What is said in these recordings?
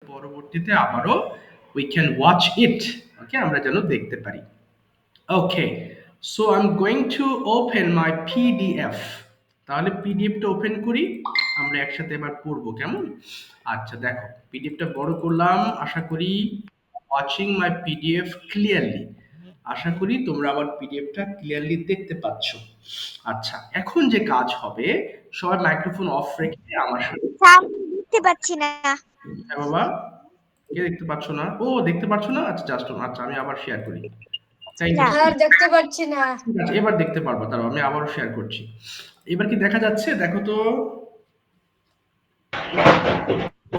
পরবর্তীতে আবারও we can watch it, ওকে, আমরা যেন দেখতে পারি। Okay, so I am going to open my PDF. তাহলে পিডিএফটা ওপেন করি, আমরা একসাথে এবার পড়বো, কেমন? আচ্ছা দেখো, পিডিএফটা বড় করলাম, আশা করি ওয়াচিং মাই পিডিএফ ক্লিয়ারলি। আশা করি তোমরা আমার পিডিএফটা ক্লিয়ারলি দেখতে পাচ্ছ। আচ্ছা, এখন যে কাজ হবে, সবাই মাইক্রোফোন অফ রেখে আমার সাথে। স্যার দেখতে পাচ্ছি না। হ্যাঁ বাবা, কে দেখতে পাচ্ছ না? ও দেখতে পাচ্ছ না, আচ্ছা জাস্ট, আচ্ছা আমি আবার শেয়ার করি। Thank you. স্যার দেখতে পাচ্ছি না। ঠিক আছে, এবার দেখতে পারবো, তারপর আমি আবারও শেয়ার করছি। এবার কি দেখা যাচ্ছে? দেখো তো,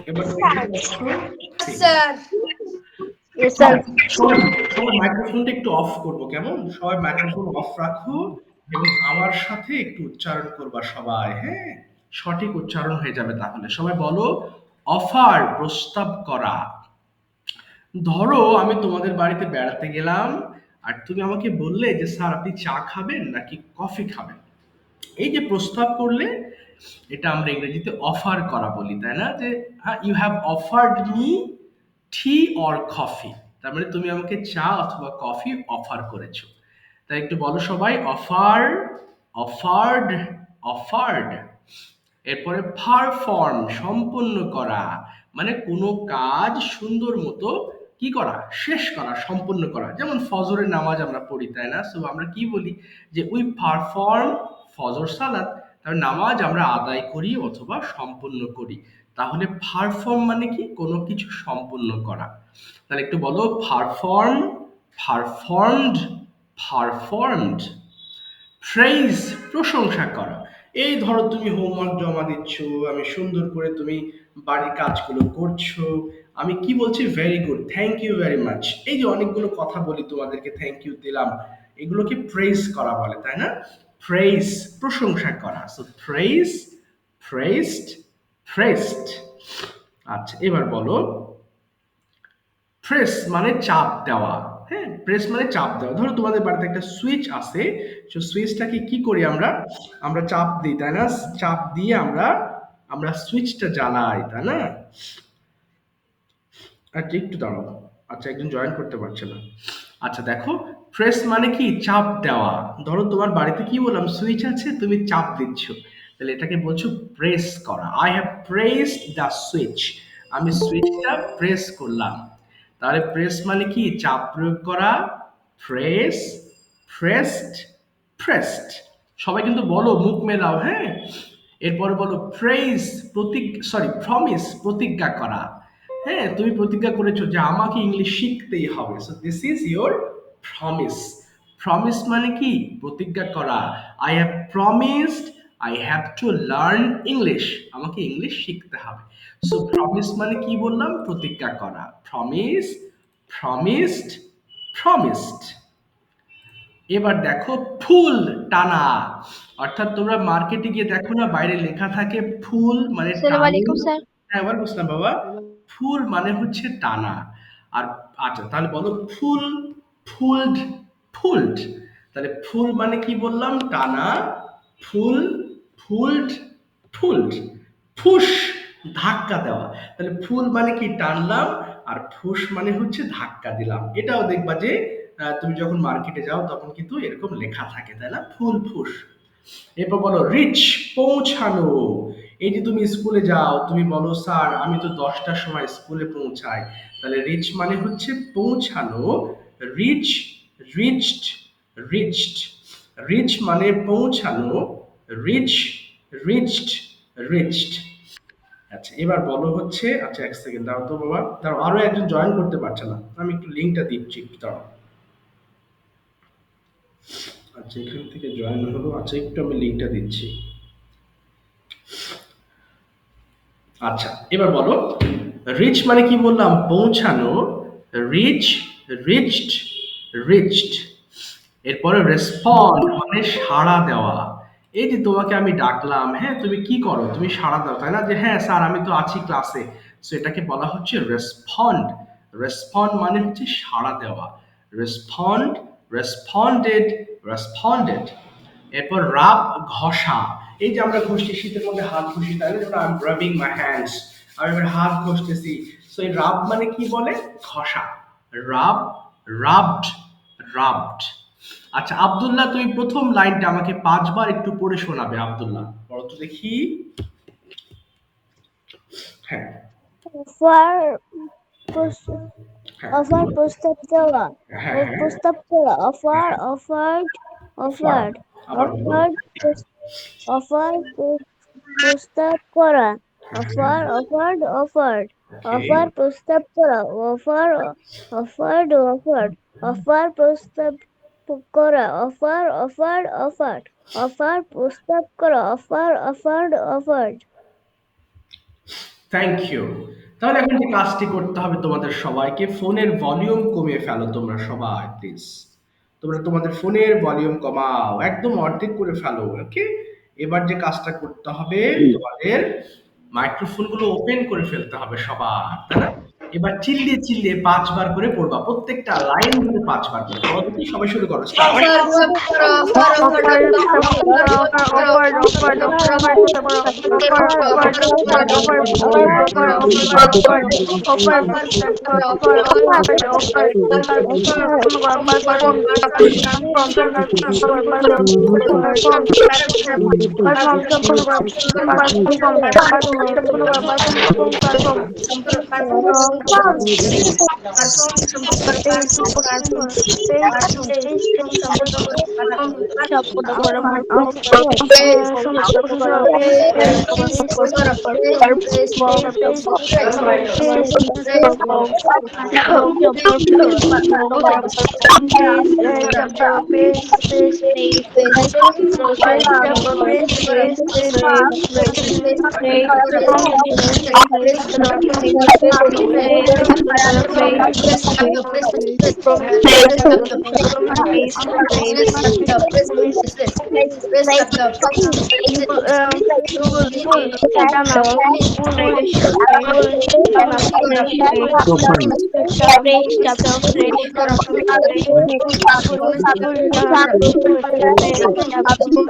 এবার তুমি দেখতে পাচ্ছ? Sir yes sir. সবাই সবাই মাইক্রোফোনটা একটু অফ করবো, কেমন? সবাই মাইক্রোফোন অফ রাখো এবং আমার সাথে একটু উচ্চারণ করবা সবাই, হ্যাঁ? সঠিক উচ্চারণ হয়ে যাবে তাহলে। সবাই বলো, অফার, প্রস্তাব করা। ধরো আমি তোমাদের বাড়িতে বেড়াতে গেলাম, আর তুমি আমাকে বললে যে স্যার আপনি চা খাবেন নাকি কফি খাবেন। এই যে প্রস্তাব করলে, এটা আমরা ইংরেজিতে অফার করা বলি, তাই না? যে you have offered me tea or coffee, তার মানে তুমি আমাকে চা অথবা কফি অফার করেছো। তাই একটু বলো সবাই, অফার, অফার্ড, অফার্ড। এরপরে পারফর্ম, সম্পন্ন করা, মানে কোনো কাজ সুন্দর মতো কি করা, শেষ করা, সম্পন্ন করা। যেমন ফজরের নামাজ আমরা পড়ি, তাই না? সো আমরা কি বলি যে উই পারফর্ম ফজর সালাত, তার নামাজ আমরা আদায় করি অথবা সম্পন্ন করি। তাহলে পারফর্ম মানে কি, কোনো কিছু সম্পন্ন করা। তাহলে একটু বলো, পারফর্ম, পারফর্মড, পারফর্মড। প্রেইজ, প্রশংসা করা। এই ধরো তুমি হোমওয়ার্ক জমা দিচ্ছ, আমি সুন্দর করে তুমি বাড়ির কাজগুলো করছো, আমি কি বলছি, very good, thank you very much. এই যে অনেকগুলো কথা বলি তোমাদেরকে, থ্যাংক ইউ দিলাম, এগুলোকে প্রেইজ করা বলে, তাই না? প্রেইজ, প্রশংসা করা। So praise, praised, pressed. আচ্ছা এবার বলো, প্রেস মানে চাপ দেওয়া। হ্যাঁ, প্রেস মানে চাপ দেওয়া। ধরো তোমাদের বাড়িতে একটা সুইচ আছে, সেই সুইচটাকে কি করি আমরা, আমরা চাপ দিই, তাই না? চাপ দিয়ে আমরা আমরা সুইচটা জ্বালাই, তাই না? আচ্ছা একটু দাঁড়াও, আচ্ছা একজন জয়েন করতে পারছে না। আচ্ছা দেখো, প্রেস মানে কি, চাপ দেওয়া। ধরো তোমার বাড়িতে কি বললাম, সুইচ আছে, তুমি চাপ দিচ্ছ, তাহলে এটাকে বলছো প্রেস করা। I have pressed the switch, আমি সুইচটা প্রেস করলাম। তাহলে প্রেস মানে কি, চাপ প্রয়োগ করা। Press, pressed, pressed. সবাই কিন্তু বলো, মুখ মেলাও, হ্যাঁ? এরপরে বলো প্রেইজ, প্রমিস, প্রতিজ্ঞা করা। হ্যাঁ, তুমি প্রতিজ্ঞা করেছো যে আমাকে ইংলিশ শিখতেই হবে, so this is your promise. Promise মানে কি, প্রতিজ্ঞা করা। I have promised, I have to learn English, আমাকে ইংলিশ শিখতে হবে। সো প্রমিস মানে কি বললাম, প্রতিজ্ঞা করা। Promise, promised, promised. এবার দেখো, ফুল টানা। অর্থাৎ তোমরা মার্কেটে গিয়ে দেখো না, বাইরে লেখা থাকে ফুল মানে আসসালামু টানি। আলাইকুম স্যার। হ্যাঁ ওয়ালাইকুম আসসালাম বাবা। ফুল মানে হচ্ছে টানা। আর আচ্ছা তাহলে বলো, ফুল, ফুলড, ফুলড। তাহলে ফুল মানে কি বললাম, টানা। ফুল, ফুলড, ফুলড। ফুস, ধাক্কা দেওয়া। তাহলে ফুল মানে কি, টানলাম, আর ফুস মানে হচ্ছে ধাক্কা দিলাম। এটাও দেখবা যে তুমি যখন মার্কেটে যাও তখন কিন্তু এরকম লেখা থাকে, তাই না? ফুল, ফুস। এরপর বলো রিচ, পৌঁছানো। এই যে তুমি স্কুলে যাও, তুমি বলো স্যার আমি তো 10টার সময় স্কুলে পৌঁছাই, তাহলে রিচ মানে হচ্ছে পৌঁছানো। Reach, reached, reached. রিচ মানে পৌঁছানো। Reach, reached, reached. আচ্ছা এবার বলো হচ্ছে, আচ্ছা এক সেকেন্ড দাও তো বাবা, দাঁড়াও, আরো একজন জয়েন করতে পারছে না, আমি একটু লিঙ্কটা দিচ্ছি, একটু দাঁড়াও। আচ্ছা এখান থেকে জয়েন হলো, আচ্ছা একটু আমি লিঙ্কটা দিচ্ছি। আচ্ছা এবার বলো, রিচ মানে কি বললাম, পৌঁছানো। Reach, reached, reached. এরপরে রেসপন্ড মানে সাড়া দেওয়া। এই যে তোমাকে আমি ডাকলাম, হ্যাঁ তুমি কি করো, তুমি সাড়া দাও, তাই না? যে হ্যাঁ স্যার আমি তো আছি ক্লাসে। সো এটাকে বলা হচ্ছে রেসপন্ড। রেসপন্ড মানে হচ্ছে সাড়া দেওয়া। Respond, responded, responded. এরপর রাব, ঘষা। এই যে আমরা ঘষছি, শীতের মধ্যে হাত ঘষি, তাই না? যেমন I am rubbing my hands, আমি এবার হাত ঘষতেছি। সো এই রাব মানে কি বলে? ঘষা। রাব, রাবড, রাবড। আচ্ছা আব্দুল্লাহ, তুমি প্রথম লাইনটা আমাকে ৫ বার একটু পড়ে শোনাবে। আব্দুল্লাহ বলো তো দেখি। হ্যাঁ, অফার হ্যাঁ, অফার প্রস্তাব দেওয়া হ্যাঁ, হ্যাঁ, প্রস্তাব করা অফার হ্যাঁ। অফার্ড অফার, অফার্ড আবার বলো। অফার্ড অফার প্রস্তাব করা হ্যাঁ, অফার অফার্ড অফার্ড ওকে। অফার প্রস্তাব করা অফার অফার্ড অফার্ড অফার প্রস্তাব করা অফার অফার্ড অফার্ড অফার প্রস্তাব করা offer offered offered thank you. তাহলে এখন যে কাজটি করতে হবে তোমাদের সবাইকে, ফোনের ভলিউম কমিয়ে ফেলো তোমরা সবাই প্লিজ। তোমরা তোমাদের ফোনের ভলিউম কমাও, একদম অর্ধেক করে ফেলো। ওকে, এবার যে কাজটা করতে হবে, তোমাদের মাইক্রোফোন গুলো ওপেন করে ফেলতে হবে সবার, তাই না? এবার চিল্লিয়ে চিল্লিয়ে ৫ বার করে পড়বা, প্রত্যেকটা লাইন ধরে ৫ বার করে। বলো দেখি, সবাই শুরু করো, স্টার্ট। অফার প্রস্তাব করা অফার অফার প্রস্তাব করা অফার অফার অফার অফার প্রস্তাব করা অফার অফার অফার অফার প্রস্তাব করা অফার অফার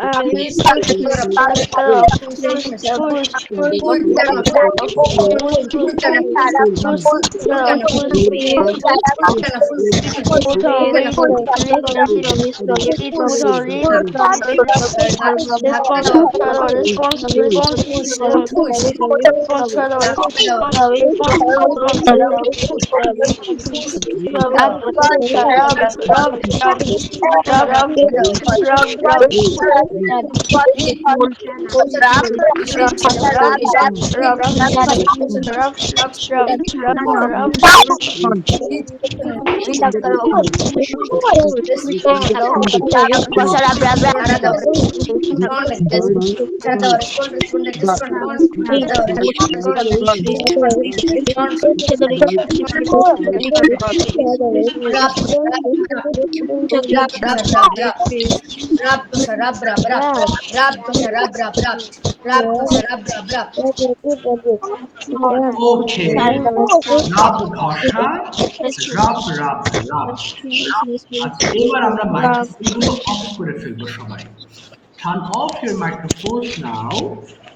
অফার ওকে, রাব ঘষা, রাব রাব রাব। আচ্ছা এবার আমরা মাইক্রোফোনগুলো অফ করে ফেলবো সবাই। Turn off your microphones now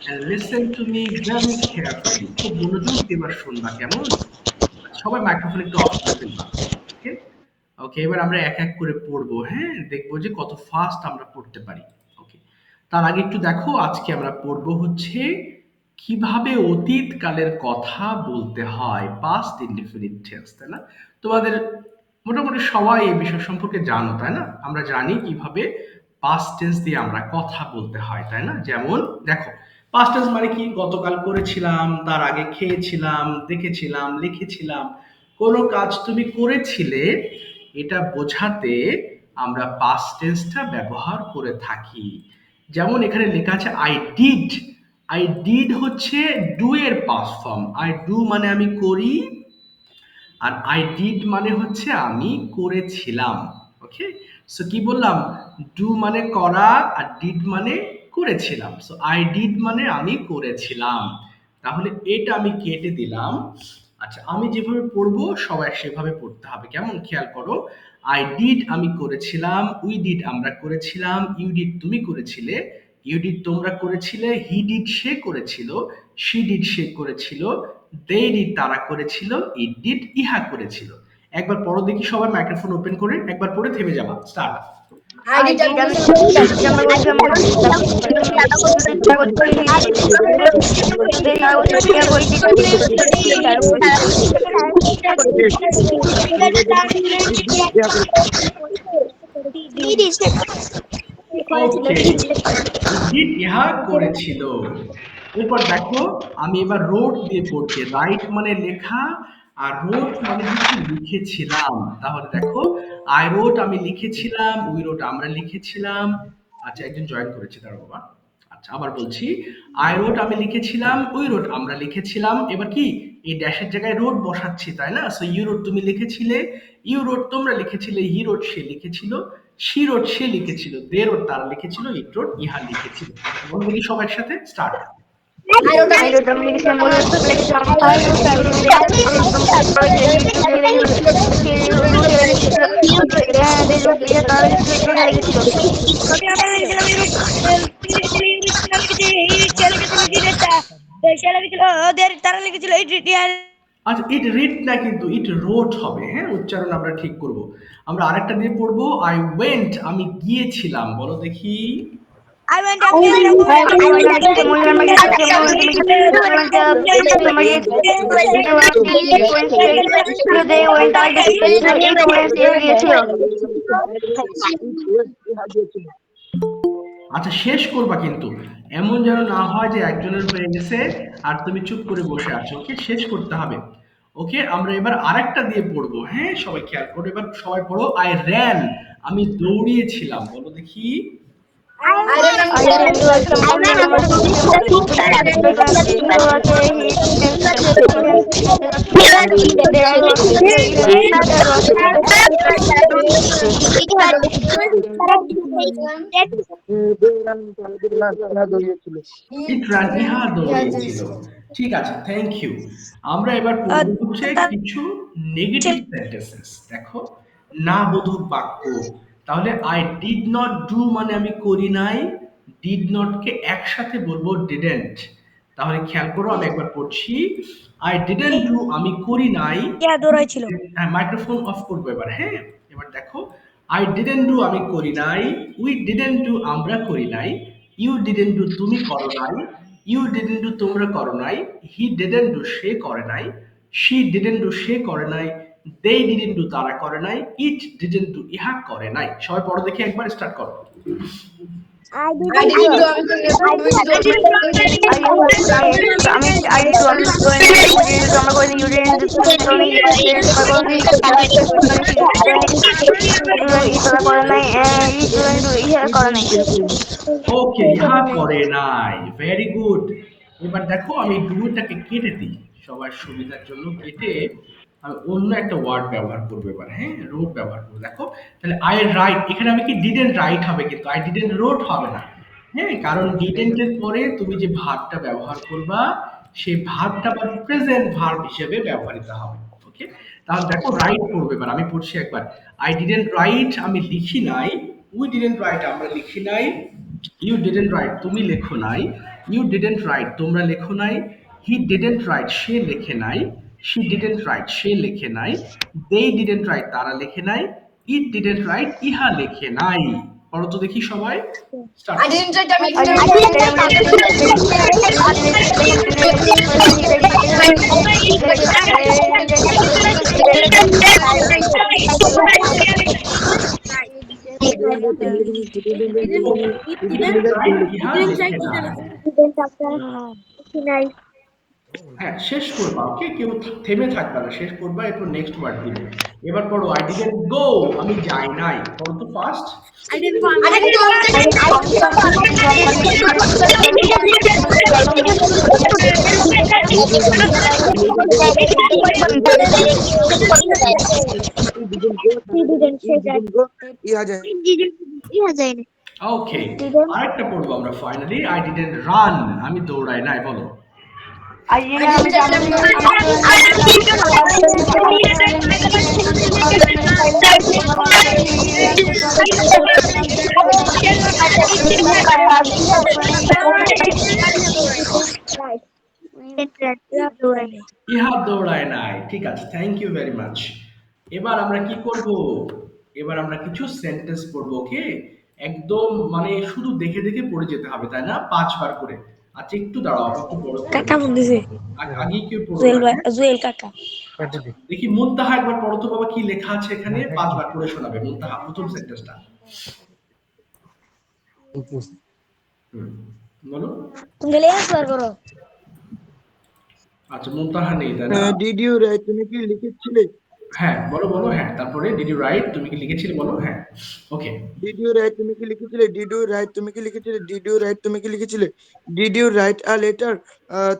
and listen to me very carefully. খুব মনোযোগ দিয়ে এবার শুনবা, কেমন? সবাই মাইক্রোফোন একটু অফ করে ফেলবা। ওকে, ওকে, এবার আমরা এক এক করে পড়বো। হ্যাঁ, দেখবো যে কত ফাস্ট আমরা পড়তে পারি। ওকে, তার আগে একটু দেখো, আজকে আমরা পড়বো হচ্ছে কিভাবে অতীতকালের কথা বলতে হয়, পাস্ট ইনডিফিনিট টেন্স, তাই না? তোমাদের মোটামুটি সবাই এই বিষয় সম্পর্কে জানো, তাই না? আমরা জানি কিভাবে পাস্ট টেন্স দিয়ে আমরা কথা বলতে হয়, তাই না? যেমন দেখো, পাস্ট টেন্স মানে কি? গতকাল করেছিলাম, তার আগে খেয়েছিলাম, দেখেছিলাম, লিখেছিলাম। কোনো কাজ তুমি করেছিলে, এটা বোঝাতে আমরা পাস্ট টেন্সটা ব্যবহার করে থাকি। যেমন এখানে লেখা আছে আই ডিড। আই ডিড হচ্ছে ডু এর পাস্ট ফর্ম। আই ডু মানে আমি করি, আর আই ডিড মানে হচ্ছে আমি করেছিলাম। ওকে, সো কি বললাম? ডু মানে করা, আর ডিড মানে করেছিলাম। সো আই ডিড মানে আমি করেছিলাম। তাহলে এটা আমি কেটে দিলাম। আচ্ছা, আমি যেভাবে পড়বো সবাই সেভাবে পড়তে হবে, কেমন? খেয়াল করো। আই ডিড আমি করেছিলাম, উই ডিড আমরা করেছিলাম, ইউ ডিড তুমি করেছিলে, ইউ ডিড তোমরা করেছিলে, হি ডিড সে করেছিল, শি ডিড সে করেছিল, they did তারা করেছিল, it did ইহা করেছিল। একবার পড়ো দেখি সবাই, মাইক্রোফোন ওপেন করে একবার পড়ে থেমে যাবা। স্টার্ট। I did আমি লিখেছি আমরা বলছিলাম করছি তারপর তারা করছে they তারা করছে ইয়া করছি তারা করছে ওকে, ডিড ইহা করেছিল। এরপর দেখো, আমি এবার রোট দিয়ে পড়ছি। রাইট মানে লেখা, আর রোট মানে হচ্ছে লিখেছিলাম। তাহলে দেখো, আই রোট আমি লিখেছিলাম, উই রোট আমরা লিখেছিলাম। আচ্ছা, একজন জয়েন করেছে, তার বাবা। আচ্ছা, আবার বলছি, আই রোট আমি লিখেছিলাম, উই রোট আমরা লিখেছিলাম। এবার কি, এই ড্যাশের জায়গায় রোট বসাচ্ছি, তাই না? সো ইউ রোট তুমি লিখেছিলে, ইউ রোট তোমরা লিখেছিলে, হি রোট সে লিখেছিল, শি রোট সে লিখেছিল, দে রোট তারা লিখেছিল, ইট রোট ইহা লিখেছিল। বলবো কি সবার সাথে? স্টার্ট। I wrote আমি লিখেছিলাম লিখেছিলাম তারা লিখেছিল আচ্ছা, ইট রিড না, কিন্তু ইট রোট হবে। হ্যাঁ, উচ্চারণ আমরা ঠিক করব। আমরা আরেকটা দিয়ে পড়বো, আই ওয়েন্ট আমি গিয়েছিলাম। বলো দেখি। I went up there. আচ্ছা, শেষ করবা কিন্তু, এমন যেন না হয় যে একজনের হয়ে গেছে আর তুমি চুপ করে বসে আছো। ওকে, শেষ করতে হবে। ওকে, আমরা এবার আরেকটা দিয়ে পড়বো। হ্যাঁ, সবাই খেয়াল করো, এবার সবাই পড়ো, আই র্যান আমি দৌড়িয়েছিলাম। বলো দেখি। ইট রান ইহা দৌড়িয়েছিল। ঠিক আছে, থ্যাংক ইউ। আমরা এবার পড়বো হচ্ছে কিছু নেগেটিভ সেন্টেন্সেস। দেখো, না বোধক বাক্য। তাহলে আই ডিড নট ডু মানে আমি করি নাই, ডিড নট কে একসাথে বলবো ডিডেন্ট। তাহলে খেয়াল করো, আমি একবার পড়ছি, আই ডিডেন্ট ডু আমি করি নাই। দৌড়াইছিল। হ্যাঁ, মাইক্রোফোন অফ করবো এবার। হ্যাঁ, এবার দেখো, আই ডিডেন্ট ডু আমি করি নাই, উই ডিডেন্ট ডু আমরা করি নাই, ইউ ডিডেন্ট ডু তুমি করো নাই, ইউ ডিডেন্ট ডু তোমরা করো নাই, হি ডিডেন্ট ডু সে করে নাই, শি ডিডেন্ট ডু সে করে নাই, দে ডিডেন্ট ডু তারা করে নাই, ইট ডিডেন্ট ডু ইহা করে নাই। সবাই পড়ো দেখি, একবার স্টার্ট করো। ওকে, ইহা করে নাই। Very good. এবার দেখো, আমি ডুটাকে কেটে দিই সবার সুবিধার জন্য। কেটে আমি অন্য একটা ওয়ার্ড ব্যবহার করবো এবার। হ্যাঁ, রোট ব্যবহার করবো। দেখো, তাহলে আই রাইট, এখানে আমি কি ডিডেন্ট রাইট হবে, কিন্তু আই ডিডেন্ট রোট হবে না। হ্যাঁ, কারণ ডিডেন্টের পরে তুমি যে ভার্বটা ব্যবহার করবা, সেই ভার্বটা আবার প্রেজেন্ট ভার্ব হিসেবে ব্যবহৃত হবে। ওকে, তাহলে দেখো, রাইট করবে এবার। আমি পড়ছি একবার, আই ডিডেন্ট রাইট আমি লিখি নাই, উই ডিডেন্ট রাইট আমরা লিখি নাই, ইউ ডিডেন্ট রাইট তুমি লেখো নাই, ইউ ডিডেন্ট রাইট তোমরা লেখো নাই, হি ডিডেন্ট রাইট সে লেখে নাই, শি ডিডেন্ট রাইট সে লেখে নাই, দে ডিডেন্ট রাইট তারা লেখে নাই, ইট ডিডেন্ট রাইট ইহা লেখে নাই। পড়ো তো দেখি সবাই, স্টার্ট। ইহা লেখে নাই। হ্যাঁ, শেষ করবা। ওকে, কেউ থেমে থাকবে না, শেষ করবা, এরপর নেক্সট ওয়ার্ড দিবে। এবার পড়ো, আই ডিডন্ট গো আমি যাই নাই। পড়ো তো ফার্স্ট। ওকে, আরেকটা পড়বো আমরা ফাইনালি, আই ডিডন্ট রান আমি দৌড়াই নাই। বলো। ইহা দৌড়ায় নাই। ঠিক আছে, থ্যাংক ইউ ভেরি মাচ। এবার আমরা কি করব? এবার আমরা কিছু সেন্টেন্স পড়বো, ওকে? একদম মানে শুধু দেখে দেখে পড়ে যেতে হবে, তাই না? ৫ বার করে। আচ্ছা একটু দাঁড়াও, আবার একটু বড় করে কাকা বলি। ফোন দিছে। আগেই কেউ পড়ো জুয়েল না, ভাই, হ্যাঁ? জুয়েল কাকা। আচ্ছা, দেখি মুনতাহা একবার পড়ো তো বাবা, কি লেখা আছে এখানে? ৫ বার পড়ে শোনাবে মুনতাহা, ১ম সেন্টেন্সটা। হুম, বলো। তুমি গেলে আসবার করো। আচ্ছা, মুনতাহা নেই, তাই না? ডিড ইউ রাইট তুমি কি লিখেছিলে? হ্যাঁ, বলো, বলো। হ্যাঁ, তারপরে ডিড ইউ রাইট? তুমি কি লিখেছিলে বলো? হ্যাঁ। ওকে। ডিড ইউ রাইট তুমি কি লিখেছিলে? ডিড ইউ রাইট তুমি কি লিখেছিলে? ডিড ইউ রাইট তুমি কি লিখেছিলে? Did you write a letter?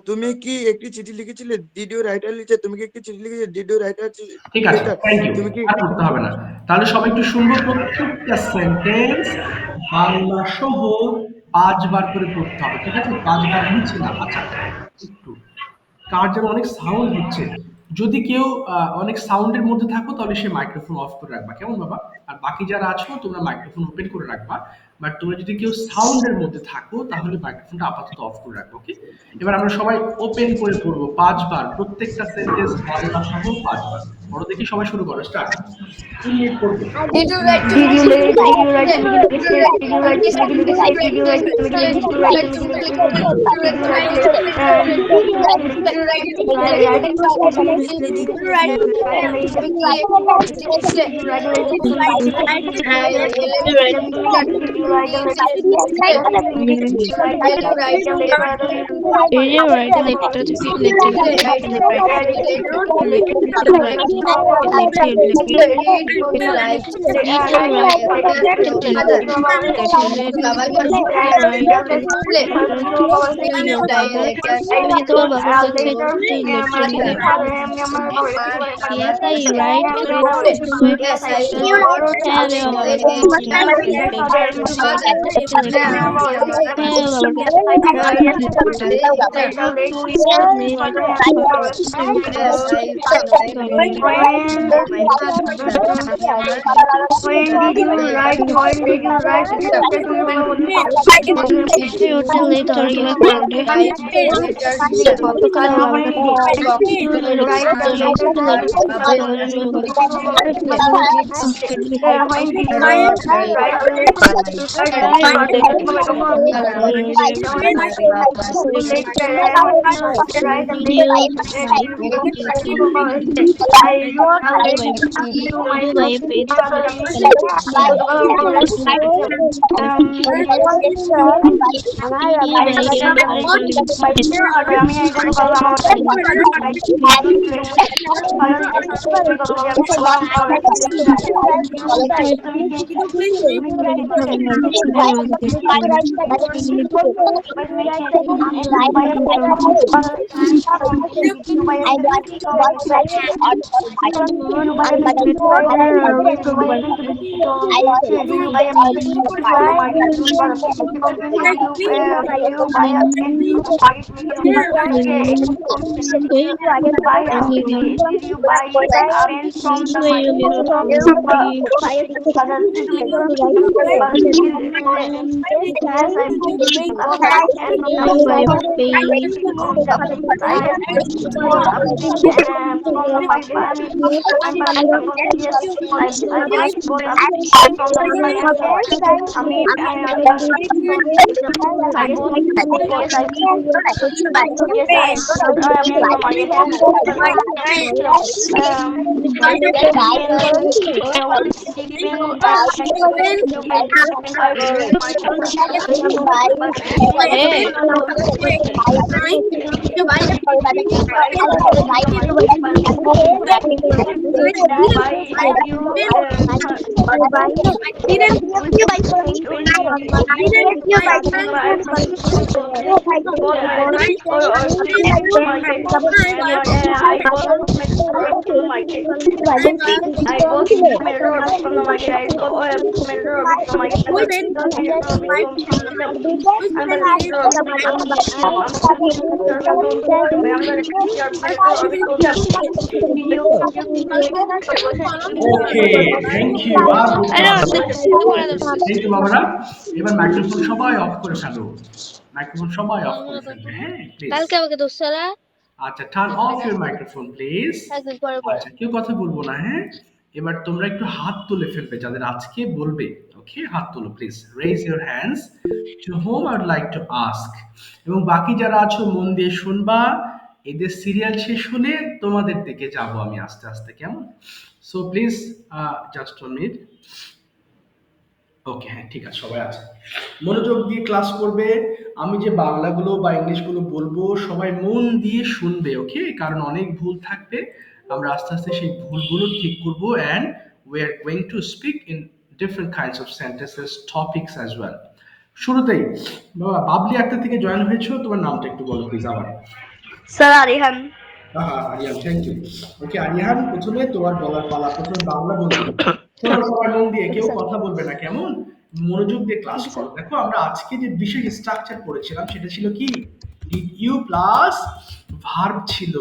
তুমি কি একটি চিঠি লিখেছিলে? Did you write a letter? তুমি কি একটি চিঠি লিখেছিলে? ডিড ইউ রাইট আ ঠিক আছে, লেটার? Thank you. তুমি কি আর একটি করতে চিঠি হবে না। তাহলে সবাই একটু শুনবো, প্রত্যেকটা সেন্টেন্স বাংলা সহ ৫ বার করে পড়তে হবে। ঠিক আছে? ৫ বার নিচে না। আচ্ছা, একটু কার যেন অনেক সাউন্ড হচ্ছে। যদি কেউ অনেক সাউন্ডের মধ্যে থাকো তাহলে সে মাইক্রোফোন অফ করে রাখবা। কেমন বাবা? আর বাকি যারা আছো তোমরা মাইক্রোফোন ওপেন করে রাখবা। বাট তোমরা যদি কেউ সাউন্ডের মধ্যে থাকো তাহলে মাইক্রোফোনটা আপাতত অফ করে রাখবো। ওকে? এবার আমরা সবাই ওপেন করে পড়বো ৫ বার। প্রত্যেকটা সেন্টেন্স বাংলা সহ ৫ বার। বড় দেখি সবাই শুরু করো। স্টার্ট। ৩ মিনিট পড়বে। Did you write to me? Did you write to me? Did you write to me? Did you write to me? Did you write to me? Did you write to me? Did you write to me? Writing was did you write to me? Did you write a letter to me? Letter to me? Letter to me? Letter to me? Did you write a letter to me? Your father? তুমি কি তোমার বাবার কাছে একটা letter লিখেছো? Yes, I write a letter to my father. হ্যাঁ, আমি আমার বাবার কাছে একটা লেটার একটা লেটার হ্যাঁ, আমার বাবার কাছে একটা লেটার Excuse me, what ওটা লেট ধরলা কারণে গতকাল আমার বাবার কাছে ওকে, থ্যাংক ইউ। আর বলতে আরে হবে না। অর্ধেক করে দিচ্ছি থ্যাংক ইউ বাবারা। এবার মাইক্রোফোন সবাই অফ করে ফেলো। মাইক্রোফোন সবাই অফ করে ফেলবে, হ্যাঁ প্লিজ। কালকে আমাকে দোস্তরা আচ্ছা, turn off your microphone please. আচ্ছা, কেউ কথা বলবো না, হ্যাঁ? এবার তোমরা একটু হাত তুলে ফেলবে যাদের আজকে বলবে। ওকে, হাত তুলো please. Raise your hands to whom I would like to ask. এবং বাকি যারা আছো মন দিয়ে শুনবা। এদের সিরিয়াল শেষ হলে তোমাদের দিকে যাব আমি আস্তে আস্তে, কেমন? So please just 1 minute. Okay, হ্যাঁ, ঠিক আছে, সবাই আছে। মনোযোগ দিয়ে ক্লাস করবে। আমি যে বাংলাগুলো বা ইংলিশগুলো বলবো সবাই মন দিয়ে শুনবে, ওকে? কারণ অনেক ভুল থাকবে। আমরা আস্তে আস্তে সেই ভুলগুলো ঠিক করবো and we are going to speak in different kinds of sentences, topics as well. শুরুতেই বাবা বাবলি আক্তার থেকে জয়েন হয়েছো, তোমার নামটা একটু বলো প্লিজ আবার। Sir Arihan. Aryan, thank you. Okay Aryan, প্রথমে তোমার বলার পালা। প্রথমে বাংলা বলতে হবে। শোনো সবাই মন দিয়ে, কেউ কথা বলবে না, কেমন? মনোযোগ দিয়ে ক্লাস করো। দেখো আমরা আজকে যে বিশেষ স্ট্রাকচার পড়েছিলাম সেটা ছিল কি? ডিড ইউ প্লাস ভার্ব ছিল।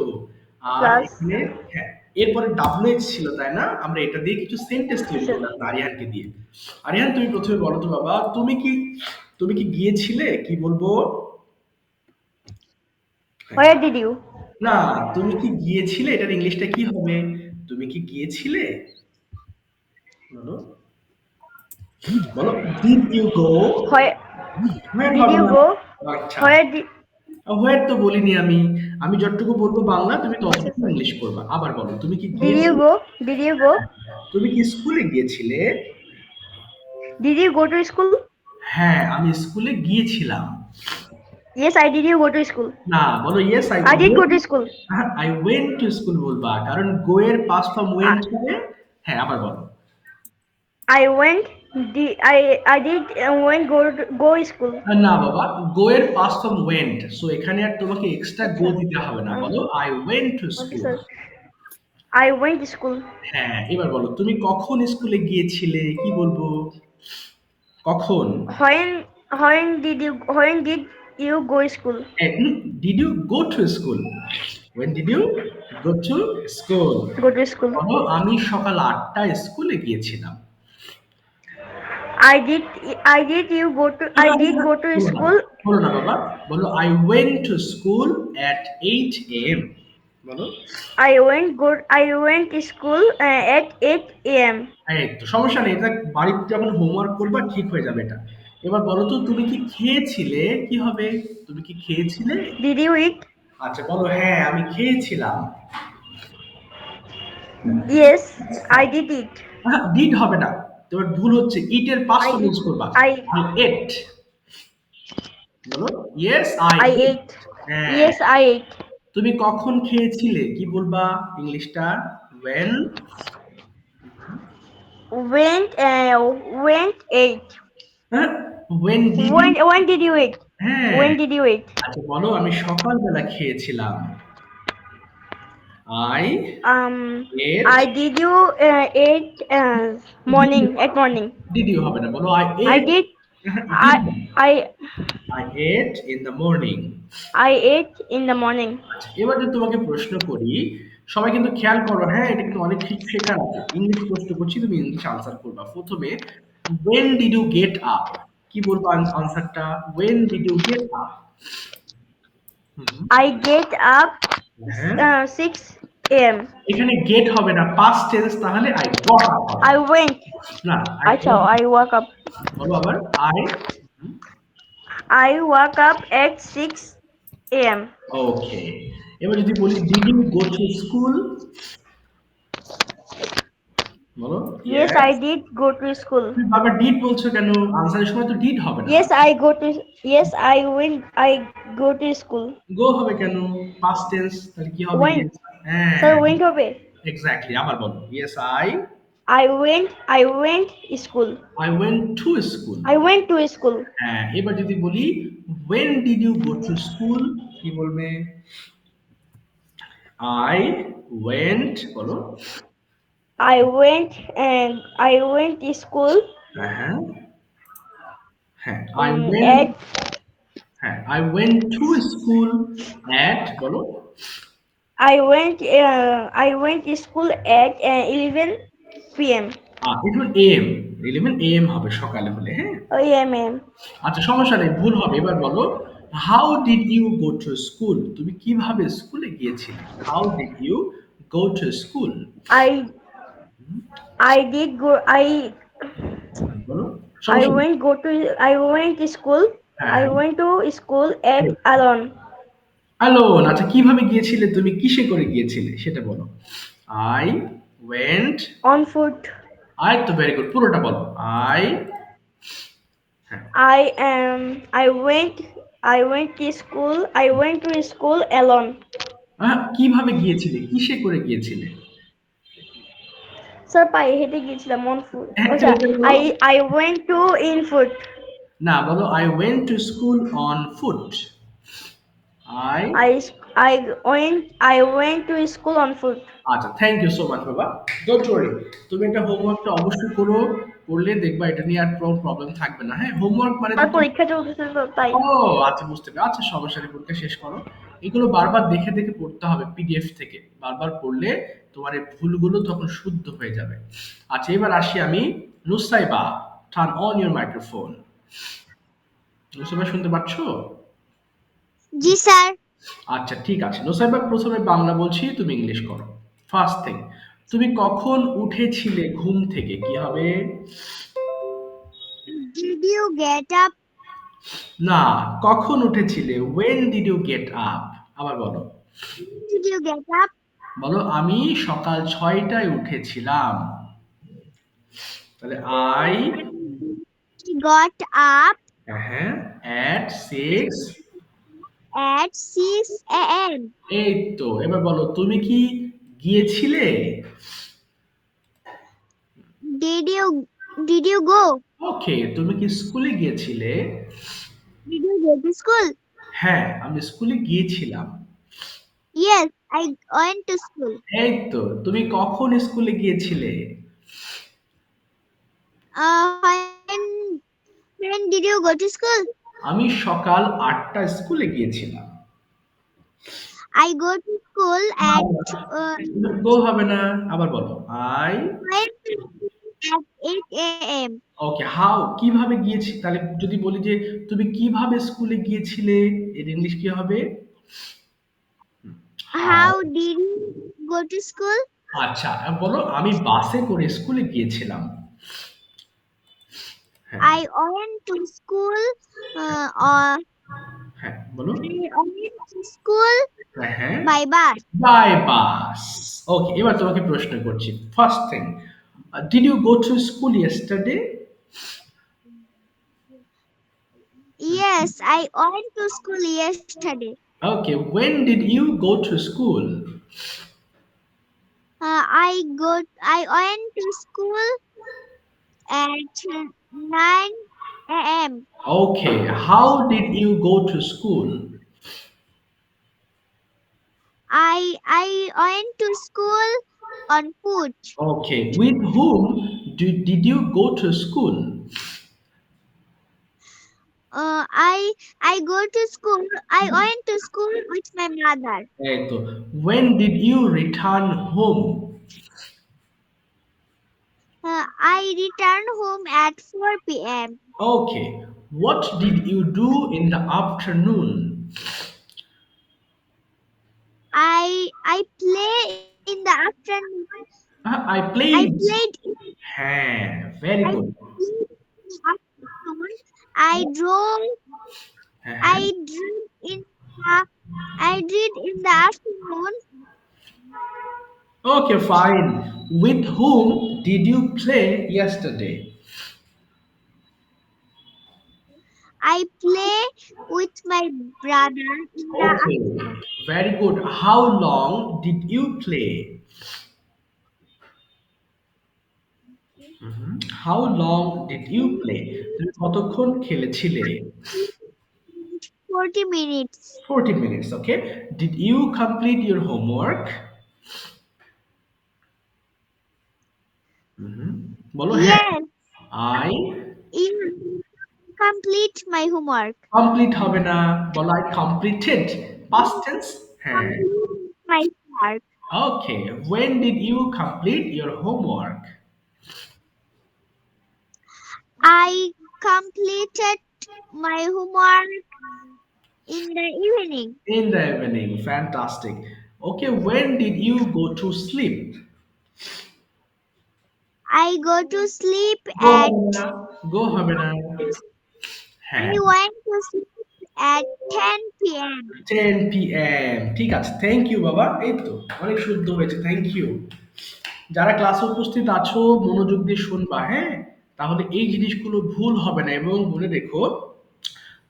আর এখানে হ্যাঁ, এরপরে ডাব্লিউএইচ ছিল, তাই না? আমরা এটা দিয়ে কিছু সেন্টেন্স তৈরি করলাম আরিয়ানকে দিয়ে। আরিয়ান, তুমি প্রথমে বলো তো বাবা, তুমি কি গিয়েছিলে? কি বলবো? Where did you? না, তুমি কি গিয়েছিলে এটার ইংলিশটা কি হবে? তুমি কি গিয়েছিলে? বলো, বলো। Did you go? Where where did হবে you না? go? আচ্ছা, Where did হোয়ার তো বলিনি আমি। আমি যতটুকু বলবো বাংলা, তুমি ততটুকু ইংলিশ করবা। আবার বলো, তুমি কি you গিয়েছিলে? go? Did you go? তুমি কি স্কুলে গিয়েছিলে? Did you go to school? হ্যাঁ, আমি স্কুলে গিয়েছিলাম। Yes, I did. You go to school? না, বলো yes I I did go to school. I went to school বলবা, কারণ গো এর পাস্ট ফর্ম ওয়েন্ট I, হবে। হ্যাঁ, আবার বলো। I went. I did went go school. না বাবা, গো এর পাস্ট ফর্ম ওয়েন্ট, সো এখানে আর তোমাকে এক্সট্রা গো দিতে হবে না। বলো I went two Okay, school. sir. I went to school. হ্যাঁ, এবার বলো তুমি কখন স্কুলে গিয়েছিলে? কি বলবো? কখন? When did you go school? Did you go to school? When did you go to school? Go to school. বলো আমি সকাল 8টায় স্কুলে গিয়েছিলাম। I did go to বলো না, school. বলো না বাবা, বলো I went to school at 8 AM। বলো। I went to school at 8 a.m. এই তো সমস্যা নেই, এটা বাড়িতে যখন হোমওয়ার্ক করবা ঠিক হয়ে যাবে এটা। এবার বলো তো তুমি কি খেয়েছিলে? কি হবে? তুমি কি খেয়েছিলে? Did you eat? আচ্ছা বলো, হ্যাঁ আমি খেয়েছিলাম। Yes, I did eat. Did হবে না, তোমার ভুল হচ্ছে। ইট এর past I form use eat. করবা। I I ate. বলো yes I I ate. ate. হ্যাঁ। Yes, I ate. তুমি কখন খেয়েছিলে? কি বলবা ইংলিশটা? when Went ate. হ্যাঁ, when did you? When did you eat? হ্যাঁ। When did you eat? আচ্ছা বলো, আমি সকালবেলা খেয়েছিলাম। I ate. I did you ate morning at morning. Did you হবে না, বলো I I ate. did. I I I ate in the morning. I ate in the morning. আচ্ছা, এবার যদি তোমাকে প্রশ্ন করি, সবাই কিন্তু খেয়াল করো, হ্যাঁ এটা কিন্তু অনেক কিছু শেখার আছে। ইংলিশ প্রশ্ন করছি, তুমি ইংলিশ আনসার করবা। প্রথমে when did you get up? কি বলবো আনসারটা? when did you get up? I get up হ্যাঁ, 6 a.m. এখানে গেট হবে না, পাস্ট টেন্স, তাহলে I got up. I went. না, I woke up. বলো আবার I woke up at 6 a.m. ওকে। এবার যদি বলি did you go to school? বলো Yes, I did go to school. তুমি বারবার ডিড বলছো কেন? আনসারের সময় তো ডিড হবে না। Yes, I go to school. গো হবে কেন? পাস্ট টেন্স, তাহলে কি হবে? Went. হ্যাঁ, Sir, went হবে. এক্স্যাক্টলি। আবার বলো yes I went school. I went to school. I went to school. হ্যাঁ, এবার যদি বলি when did you go to school? কি বলবে? আই ওয়েন্ট, বলো। I went to school হ্যাঁ, হ্যাঁ আই at ওয়েন্ট। হ্যাঁ, I went to school at, বলো। I went to school at 11 p.m. এটা এম, 11 AM হবে সকালে হলে, হ্যাঁ। Oh, yeah, ma'am. আচ্ছা সমস্যা নেই, ভুল হবে। এবার বলো how did you go to school? তুমি কিভাবে স্কুলে গিয়েছিলে? How did you go to school? I I did go বলো, I সমস্যা নেই। went go to I went to school. হ্যাঁ, I হ্যাঁ। went to school at alone alone, আচ্ছা কিভাবে গিয়েছিলে তুমি? কিসে করে গিয়েছিলে সেটা বলো। I went, on foot. I তো ভেরি গুড, পুরোটা বলো। আই, হ্যাঁ, I went to school. I went to school alone. কিভাবে গিয়েছিলে? কিসে করে গিয়েছিলে? স্যার পায়ে হেঁটে গিয়েছিলাম on foot. হ্যাঁ, আচ্ছা, তাহলে বলো। I went to in foot. না, বলো I went to school on foot. I, I went to school on foot. আচ্ছা, থ্যাংক ইউ সো মাচ বাবা। ডোন্ট ওয়ারি, তুমি এটা হোমওয়ার্কটা অবশ্যই করো। করলে দেখবা এটা নিয়ে আর কোনো প্রবলেম থাকবে না। হ্যাঁ, হোমওয়ার্ক মানে তো আর পরীক্ষা চলতেছে তো তাই। ও আচ্ছা, বুঝতে পেরেছি। আচ্ছা, সমস্যা নেই, পরীক্ষা শেষ করো। এগুলো বারবার দেখে দেখে পড়তে হবে পিডিএফ থেকে। বারবার পড়লে তোমার এই ভুলগুলো তখন শুদ্ধ হয়ে যাবে। আচ্ছা, এবার আসি আমি। Nusaiba, turn on your microphone. Nusaiba, শুনতে পাচ্ছ? জি স্যার। আচ্ছা, ঠিক আছে। নুসাইবা, প্রথমে বাংলা বলছি, তুমি ইংলিশ করো। ফার্স্ট থিং, তুমি কখন উঠেছিলে ঘুম থেকে? কি হবে? Did you get up? না, কখন উঠেছিলে? when did you get up? আবার বলো। Did you get up? বলো, আমি সকাল 6টায় উঠেছিলাম। তাহলে আই, Got up হ্যাঁ, at 6, at 6 a.m. এই তো। এবার বলো, তুমি কি গিয়েছিলে? Did you go? ওকে, তুমি কি স্কুলে গিয়েছিলে? Did you go to school? হ্যাঁ, আমি স্কুলে গিয়েছিলাম। Yes, I went to school. এই তো, তুমি কখন স্কুলে গিয়েছিলে? When did you go to school? আমি সকাল 8টায় স্কুলে গিয়েছিলাম। I go to school at গো হবে না, আবার বলো। I, went to school at 8 a.m. Okay, how, কিভাবে গিয়েছি? তাহলে যদি বলি যে তুমি কিভাবে স্কুলে গিয়েছিলে, এর ইংলিশ কি হবে? How. How did you go to school? আচ্ছা, বলো আমি বাসে করে স্কুলে গিয়েছিলাম। হ্যাঁ, I went to school or হ্যাঁ, বলো। I went to school হ্যাঁ, হ্যাঁ, by bus. By bus. Okay, এবার তোমাকে প্রশ্ন করছি। First thing, did you go to school yesterday? Yes, I went to school yesterday. Okay, when did you go to school? I went to school at 9 a.m. Okay, how did you go to school? I went to school on foot. Okay, with whom did you go to school? I go to school. I went to school with my mother. এই তো, when did you return home? I returned home at 4 p.m. Okay, what did you do in the afternoon? I play in the afternoon. I I played. played হ্যাঁ, very I good. played in the afternoon. I drove. হ্যাঁ, I হ্যাঁ। did in the I did in the afternoon. Okay, fine. With whom did you play yesterday? I play with my brother in the Okay, very good. How long did you play? How long did you play? তুমি কতক্ষণ খেলেছিলে? 40 minutes. 40 minutes, okay. Did you complete your homework? বলো হ্যাঁ। Yes, I you complete my homework. complete হবে না, বলো I completed, past tense। হ্যাঁ, Complete my homework. okay. When did you complete your homework? I completed my homework In the evening. In the evening. Fantastic. Okay, when did you go to sleep? I go to sleep Go at হবে না, go হবে না। I হ্যাঁ, went to sleep at 10 p.m. 10 p.m. ঠিক আছে, thank you বাবা। এই তো অনেক শুদ্ধ হয়েছে, থ্যাংক ইউ। যারা ক্লাসে উপস্থিত আছো মনোযোগ দিয়ে শুনবা, হ্যাঁ? তাহলে এই জিনিসগুলো ভুল হবে না, এবং মনে রেখো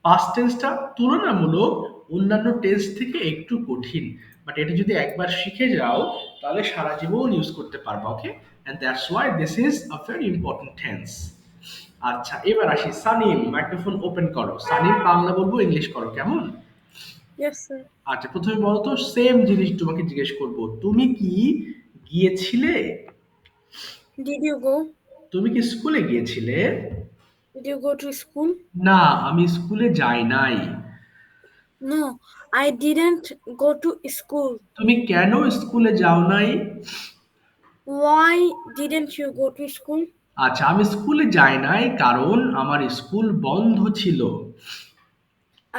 পাস্ট টেন্সটা তুলনামূলক অন্যান্য টেন্স থেকে একটু কঠিন, বাট এটা যদি একবার শিখে যাও তাহলে সারা জীবন ইউজ করতে পারবা। Okay, and that's why this is a very important tense. আচ্ছা, এবার আসি সানিম, মাইক্রোফোন ওপেন করো। সানিম বাংলা বলবো, ইংলিশ করো, কেমন? Yes, sir. আচ্ছা, প্রথমে বলো তো, সেম জিনিস তোমাকে জিজ্ঞেস করব, তুমি কি গিয়েছিলে? Did you go? তুমি কি স্কুলে গিয়েছিলে? Did you go to school? না, আমি স্কুলে যাই নাই। No, I didn't go to school. তুমি কেন স্কুলে যাও নাই? Why didn't you go to school? আচ্ছা, আমি স্কুলে যাই নাই কারণ আমার স্কুল বন্ধ ছিল।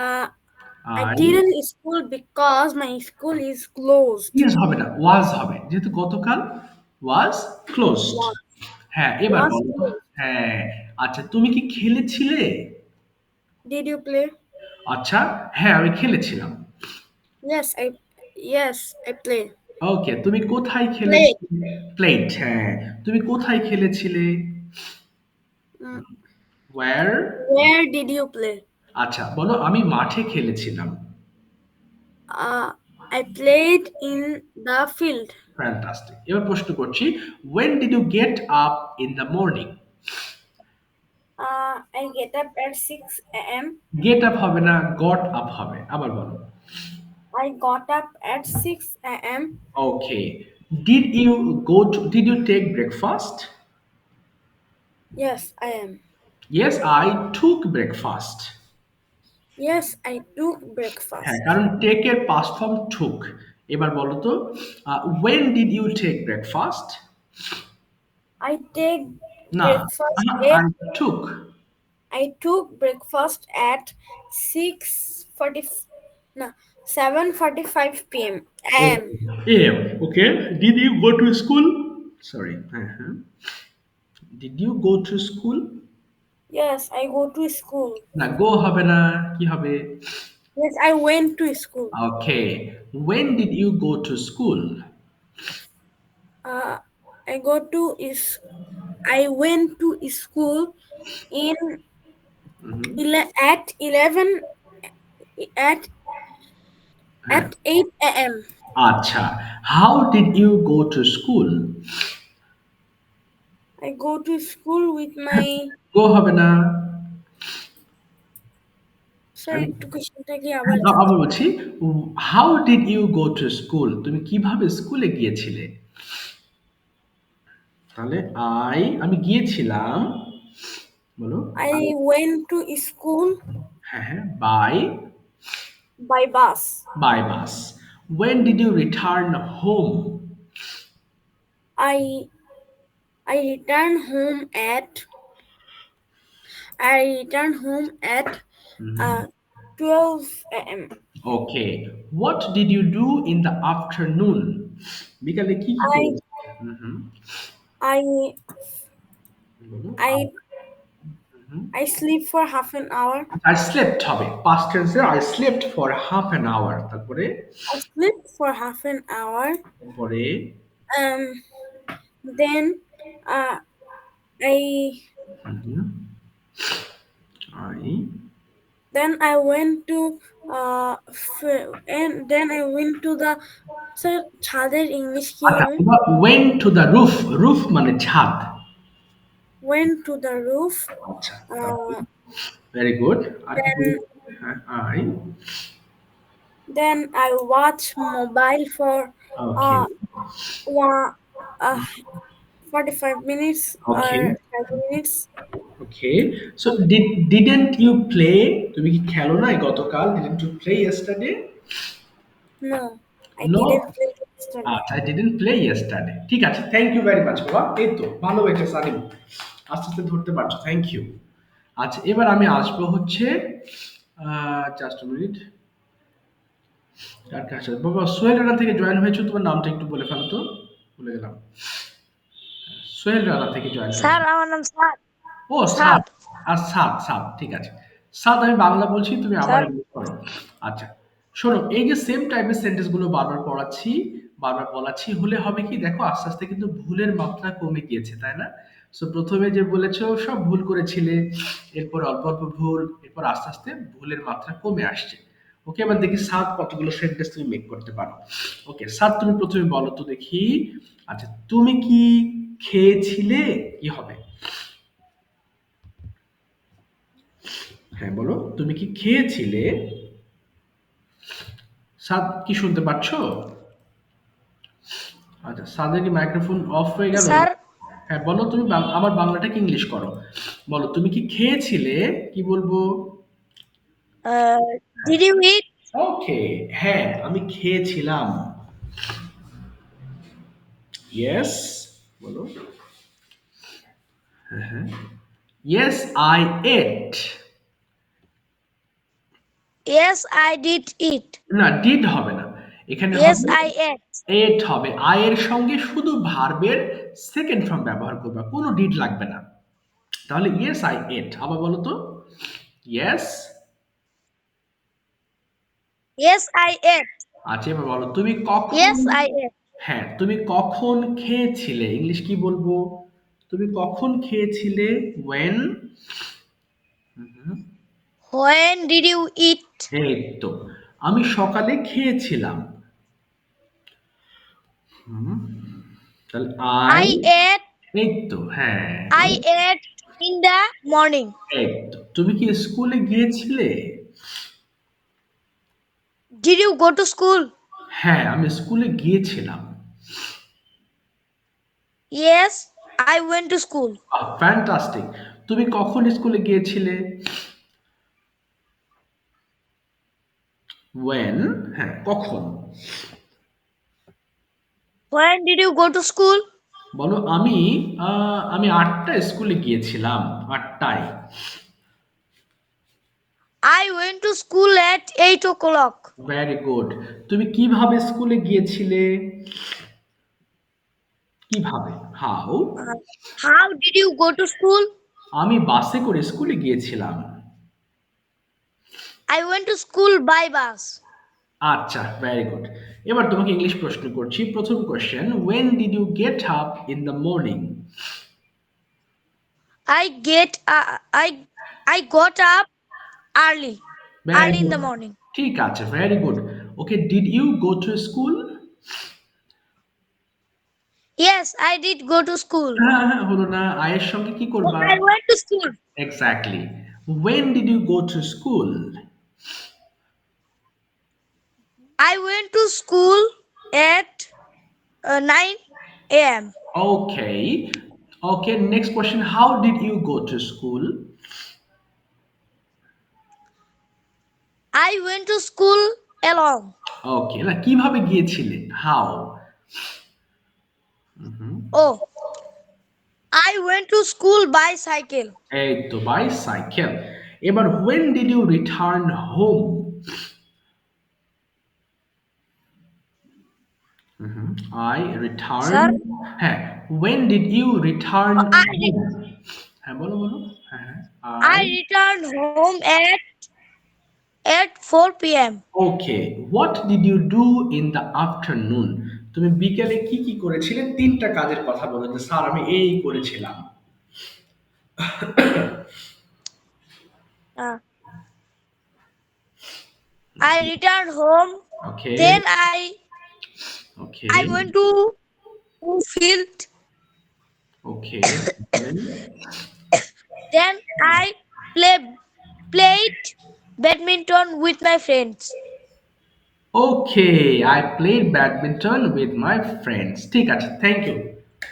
Uh, I I didn't school because my school is closed. Is হবে না, ওয়াজ হবে, যেহেতু গতকাল ওয়াজ ক্লোজড। Was, হ্যাঁ, এবার was বলো। closed. হ্যাঁ, আচ্ছা, তুমি কি খেলেছিলে? Did you play? আচ্ছা, হ্যাঁ, আমি খেলেছিলাম। Yes, I play. ওকে, তুমি কোথায় Play. খেলেছিলে? প্লেট, হ্যাঁ। তুমি কোথায় খেলেছিলে? Mm, where? Where did you play? আচ্ছা, বলো আমি মাঠে খেলেছিলাম। I played in the field. Fantastic. এবার প্রশ্ন করছি, when did you get up in the morning? I get up at 6 a.m. Get up হবে না, গট আপ হবে। আবার বলো। I got up at 6 a.m. Okay, did you take breakfast? Yes, I am. Yes, I took breakfast. Yes, I took হ্যাঁ, breakfast. কারণ take এর past form took। এবার বলো তো, when did you take breakfast? I take না, breakfast I at took। I took breakfast at 6:40 no 7:45 p.m. am. AM. Okay, did you go to school? Sorry, did you go to school? Yes, I go to school. না, go হবে না, কি হবে? Yes, I went to school. Okay, when did you go to school? Uh, I go to is I went to school in at 11 at হ্যাঁ, 8 a.m. আচ্ছা, how did you go to school? I go to school with my go হবে না। sorry একটু কোশ্চেনটা কি আবার আবার বলছি, how did you go to school? তুমি কিভাবে স্কুলে গিয়েছিলে? তাহলে আমি গিয়েছিলাম, বলো। I went to school হ্যাঁ, হ্যাঁ, by by bus. bus. When did you return home? I returned home at I returned home at 12 a.m. Okay, what did you do in the afternoon? বিকালে কি কি I করেছিলে? হুম, I বলো। I I sleep for half an hour. I slept হবে, past tense I slept for half an hour। তারপরে I slept for half an hour. পরে Um then I I then I went to and then I went to the sir ছাদের English কি আচ্ছা, হবে? went to the roof। roof মানে ছাদ। Went to the roof. আচ্ছা, Uh, very good. আর কি then বলবো? হ্যাঁ, then I watch mobile for okay, one, 45 minutes okay, or 30 minutes. Okay. So didn't you play? তুমি কি খেলো নাই গতকাল? didn't you play yesterday? No, I No? didn't play yesterday. আচ্ছা, I didn't play yesterday। ঠিক আছে, থ্যাংক ইউ ভেরি মাচ বাবা। এই তো ভালো হয়েছে সানিম, আস্তে আস্তে ধরতে পারছো, থ্যাংক ইউ। আচ্ছা, এবার আমি আসবো হচ্ছে জাস্ট মিনিট। কার কার সাথে? বাবা সোহেল রানা থেকে জয়েন হয়েছো, তোমার নামটা একটু বলে ফেলো তো। ভুলে গেলাম। সোহেল রানা থেকে জয়েন হয়েছে। স্যার আমার নাম সাদ। ও সাত। সাদ। আর সাত, সাত ঠিক আছে। সাত আমি বাংলা বলছি, তুমি আমার স্যার ইংলিশ করো। আচ্ছা। শোনো, এই যে সেম টাইপের সেন্টেন্স গুলো বারবার পড়াচ্ছি, বারবার বলাচ্ছি, হলে হবে কি দেখো আস্তে আস্তে কিন্তু ভুলের মাত্রা কমে গিয়েছে, তাই না? সো প্রথমে যে বলেছো সব ভুল করেছিলে, এরপর অল্প অল্প ভুল, এরপর আস্তে আস্তে ভুলের মাত্রা কমে আসছে। ওকে, এবার দেখি সাত কতগুলো সেন্টেন্স তুমি মেক করতে পারো। ওকে সাত, তুমি প্রথমে বলো তো দেখি। আচ্ছা, তুমি কি খেয়েছিলে, কি হবে? হ্যাঁ বলো, তুমি কি খেয়েছিলে? সাদ কি শুনতে পাচ্ছো? আচ্ছা, সাদের কি মাইক্রোফোন অফ হয়ে গেল? স্যার হ্যাঁ বলো, তুমি আমার বাংলাটাকে ইংলিশ করো। বলো, তুমি কি খেয়েছিলে, কি বলবো? ডিড ইউ ইট? ওকে, হ্যাঁ আমি খেয়েছিলাম। ইয়েস বলো। Yes I ate. Yes I did it. না, ডিড হবে না, এখানে ইয়েস হবে আই এট। এট হবে। আই এর সঙ্গে শুধু ভার্বের সেকেন্ড ফর্ম ব্যবহার করবে, কোনো ডিড লাগবে না। তাহলে ইয়েস আই এট। আবার বলো তো। ইয়েস। Yes I ate. আচ্ছা, এবার বলো তুমি কখন। Yes I ate. হ্যাঁ, তুমি কখন খেয়েছিলে, ইংলিশ কি বলবো? তুমি কখন খেয়েছিলে? ওয়েন। হোয়েন ডিড ইউ ইট? এই তো, আমি সকালে খেয়েছিলাম। তাহলে আই। I ate. এই তো, হ্যাঁ আই বলো। Ate in the morning. এই তো, তুমি কি স্কুলে গিয়েছিলে? Did you go to school? হ্যাঁ, আমি স্কুলে গিয়েছিলাম। Yes I went to school. Fantastic. তুমি কখন স্কুলে গিয়েছিলে? ওয়েন। হ্যাঁ, কখন। When did you go to school? বলো, আমি ৮টায় স্কুলে গিয়েছিলাম, ৮টায়। I went to school at 8 o'clock. Very good. তুমি কিভাবে স্কুলে গিয়েছিলে? কিভাবে? How? How did you go to school? আমি বাসে করে স্কুলে গিয়েছিলাম। I went to school by bus. আচ্ছা, ভেরি গুড। এবার তোমাকে ইংলিশ প্রশ্ন করছি। প্রথম question, when did you get up in the morning? I got up early. Very Early in good. the morning. ঠিক আছে, very good. Okay, did you go to school? Yes, I did go to school. হ্যাঁ হ্যাঁ, হলো না, আয়ের সঙ্গে কি Oh, করবা? I went to school. Exactly. when did you go to school? I went to school at 9 a.m. Okay. Okay, next question. How did you go to school? I went to school alone. Okay, না কিভাবে গিয়েছিলে? How? Oh, I went to school by cycle. এই তো, by cycle. এবার when did you return home? I return. Sir, হ্যাঁ, when did you return I home? হ্যাঁ বলো বলো। হ্যাঁ হ্যাঁ। I returned home at 4 p.m. Okay, what did you do in the afternoon? তুমি বিকেলে কি কি করেছিলে? তিনটা কাজের কথা বলো যে স্যার আমি এই করেছিলাম। Uh, I returned home. Okay. Then okay. I went to field. Okay. Then I played badminton with my friends. Okay, I played badminton with my friends. ঠিক আছে, thank you.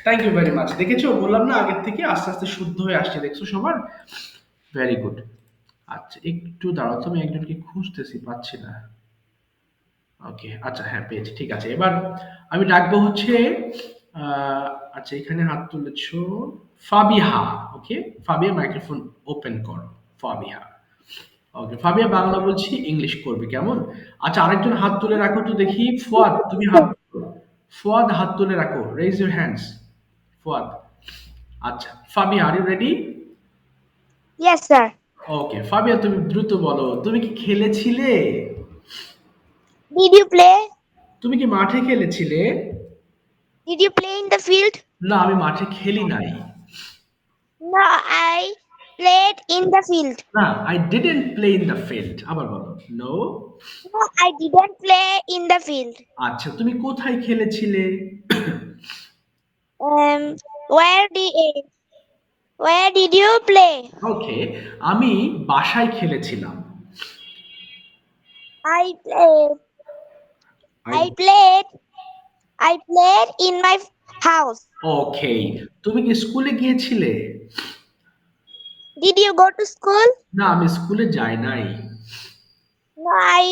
Thank you very much. দেখেছো, বললাম না আগের থেকে আস্তে আস্তে শুদ্ধ হয়ে আসছে, দেখছো সবার? Very good. আচ্ছা, একটু দাঁড়াও তো, আমি একজনকে খুঁজতেছি, পাচ্ছি না। ওকে, আচ্ছা হ্যাঁ পেয়েছি, ঠিক আছে। এবার আমি ডাকবো হচ্ছে আচ্ছা এখানে হাত তুলেছো ফাবিহা। ওকে, ফাবিহা মাইক্রোফোন ওপেন করো। ফাবিহা। ওকে, ফাবিয়া বাংলা বলছি, ইংলিশ করবে কেমন? আচ্ছা, আরেকজন হাত তুলে রাখো তো দেখি। ফুয়াদ, তুমি হাত তুলো। ফুয়াদ হাত তুলে রাখো। Raise your hands. ফুয়াদ। আচ্ছা, Fabia are you ready? Yes, sir. Okay, Fabia তুমি দ্রুত বলো, তুমি কি খেলেছিলে? Did you play? তুমি কি মাঠে খেলেছিলে? Did you play in the field? না, আমি মাঠে খেলি নাই। No, I played in the field. না, I didn't play in the field. আবার বলো। No. No, I didn't play in the field. আচ্ছা, তুমি কোথায় খেলেছিলে? Um, where did where did you play? ওকে, আমি বাসায় খেলেছিলাম। I played. I- I played. I played in my house. ওকে, তুমি কি স্কুলে গিয়েছিলে? Did you go to school? না, আমি স্কুলে যাই নাই। No, I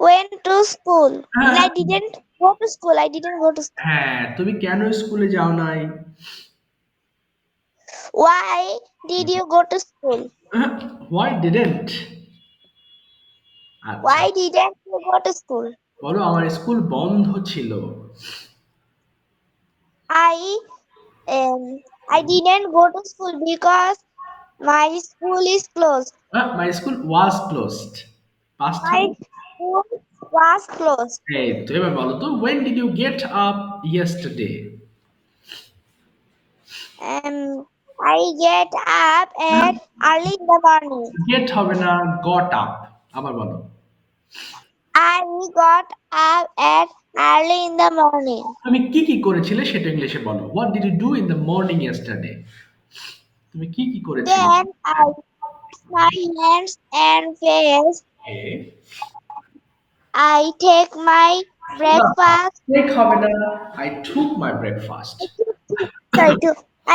went to school. হ্যাঁ, I didn't go to school. I didn't go to school. হ্যাঁ, তুমি কেন স্কুলে যাও নাই? Why did you go to school? Why didn't? আচ্ছা, Why didn't you go to school? বলো আমার স্কুল বন্ধ ছিল। I I didn't go to school because my school is closed. My school was closed. Past My হবে? school was closed. এই তো, এবার বলো তো, when did you get up yesterday? I get up at early in the morning. Get হবে না, got up। আবার বলো। I got up at early in the morning. তুমি কি কি করেছিলে সেটা ইংলিশে বলো। What did you do in the morning yesterday? তুমি কি কি করেছিলে? Then I wash my hands and face. Okay. I take my breakfast. Take হবে না, I took my breakfast.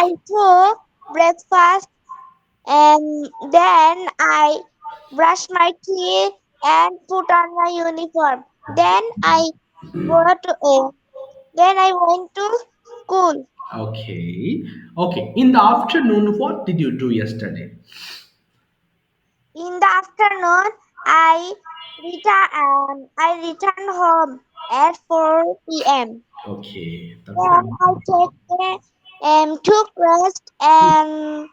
I took breakfast and then I brush my teeth and put on my uniform. Then I go to then I went to school. Okay. Okay. In the afternoon, what did you do yesterday? In the afternoon, I return home at 4 p.m. Okay. Then I took rest and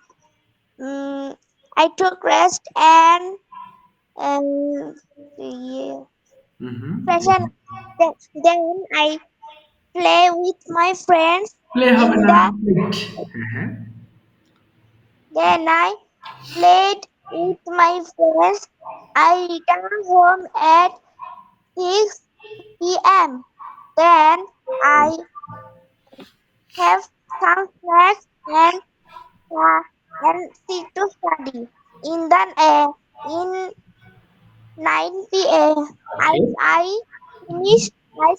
I took rest and yeah, fashion. Then I play with my friends Play হবে in না, the. played। হ্যাঁ। Then I played with my friends. I returned home at 6 p.m. Then I have some snacks and sit to study. In 9 p.m. Okay. I finished my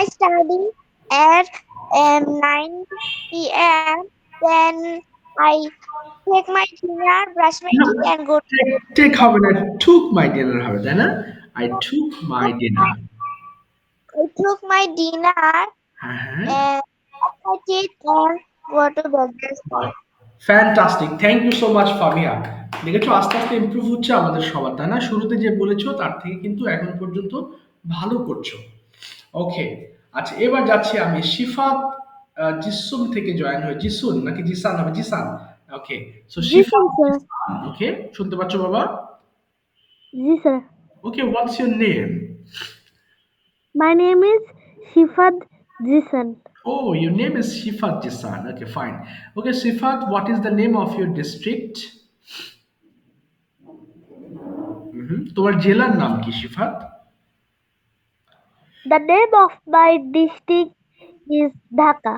study at 9 p.m. Then I take my dinner, brush my No, teeth, and go to take হবে না, took my dinner হবে, তাই না? I took my dinner। I took my dinner হ্যাঁ, হ্যাঁ। and brush my teeth and go to bed. Fantastic, thank you so much Fabia. দেখেছো আস্তে আস্তে ইমপ্রুভ হচ্ছে আমাদের সবার, তাই না? শুরুতে যে বলেছো তার থেকে কিন্তু এখন পর্যন্ত ভালো করছো। ওকে, আচ্ছা এবার যাচ্ছি আমি। শিফাত জিসুম থেকে জয়েন হয়ে, জিসুন নাকি জিসান হবে? Jisan. Okay, so Shifat Listen, sir. Jisan. Okay, শুনতে পাচ্ছ বাবা? Ji, sir. Okay, what's your name? My name is Shifad Jisan. Oh, your name is Shifat Jisan. Okay, fine. Okay, Shifat, what is the name of your district? তোমার জেলার নাম কি Shifat? The name of my district is Dhaka.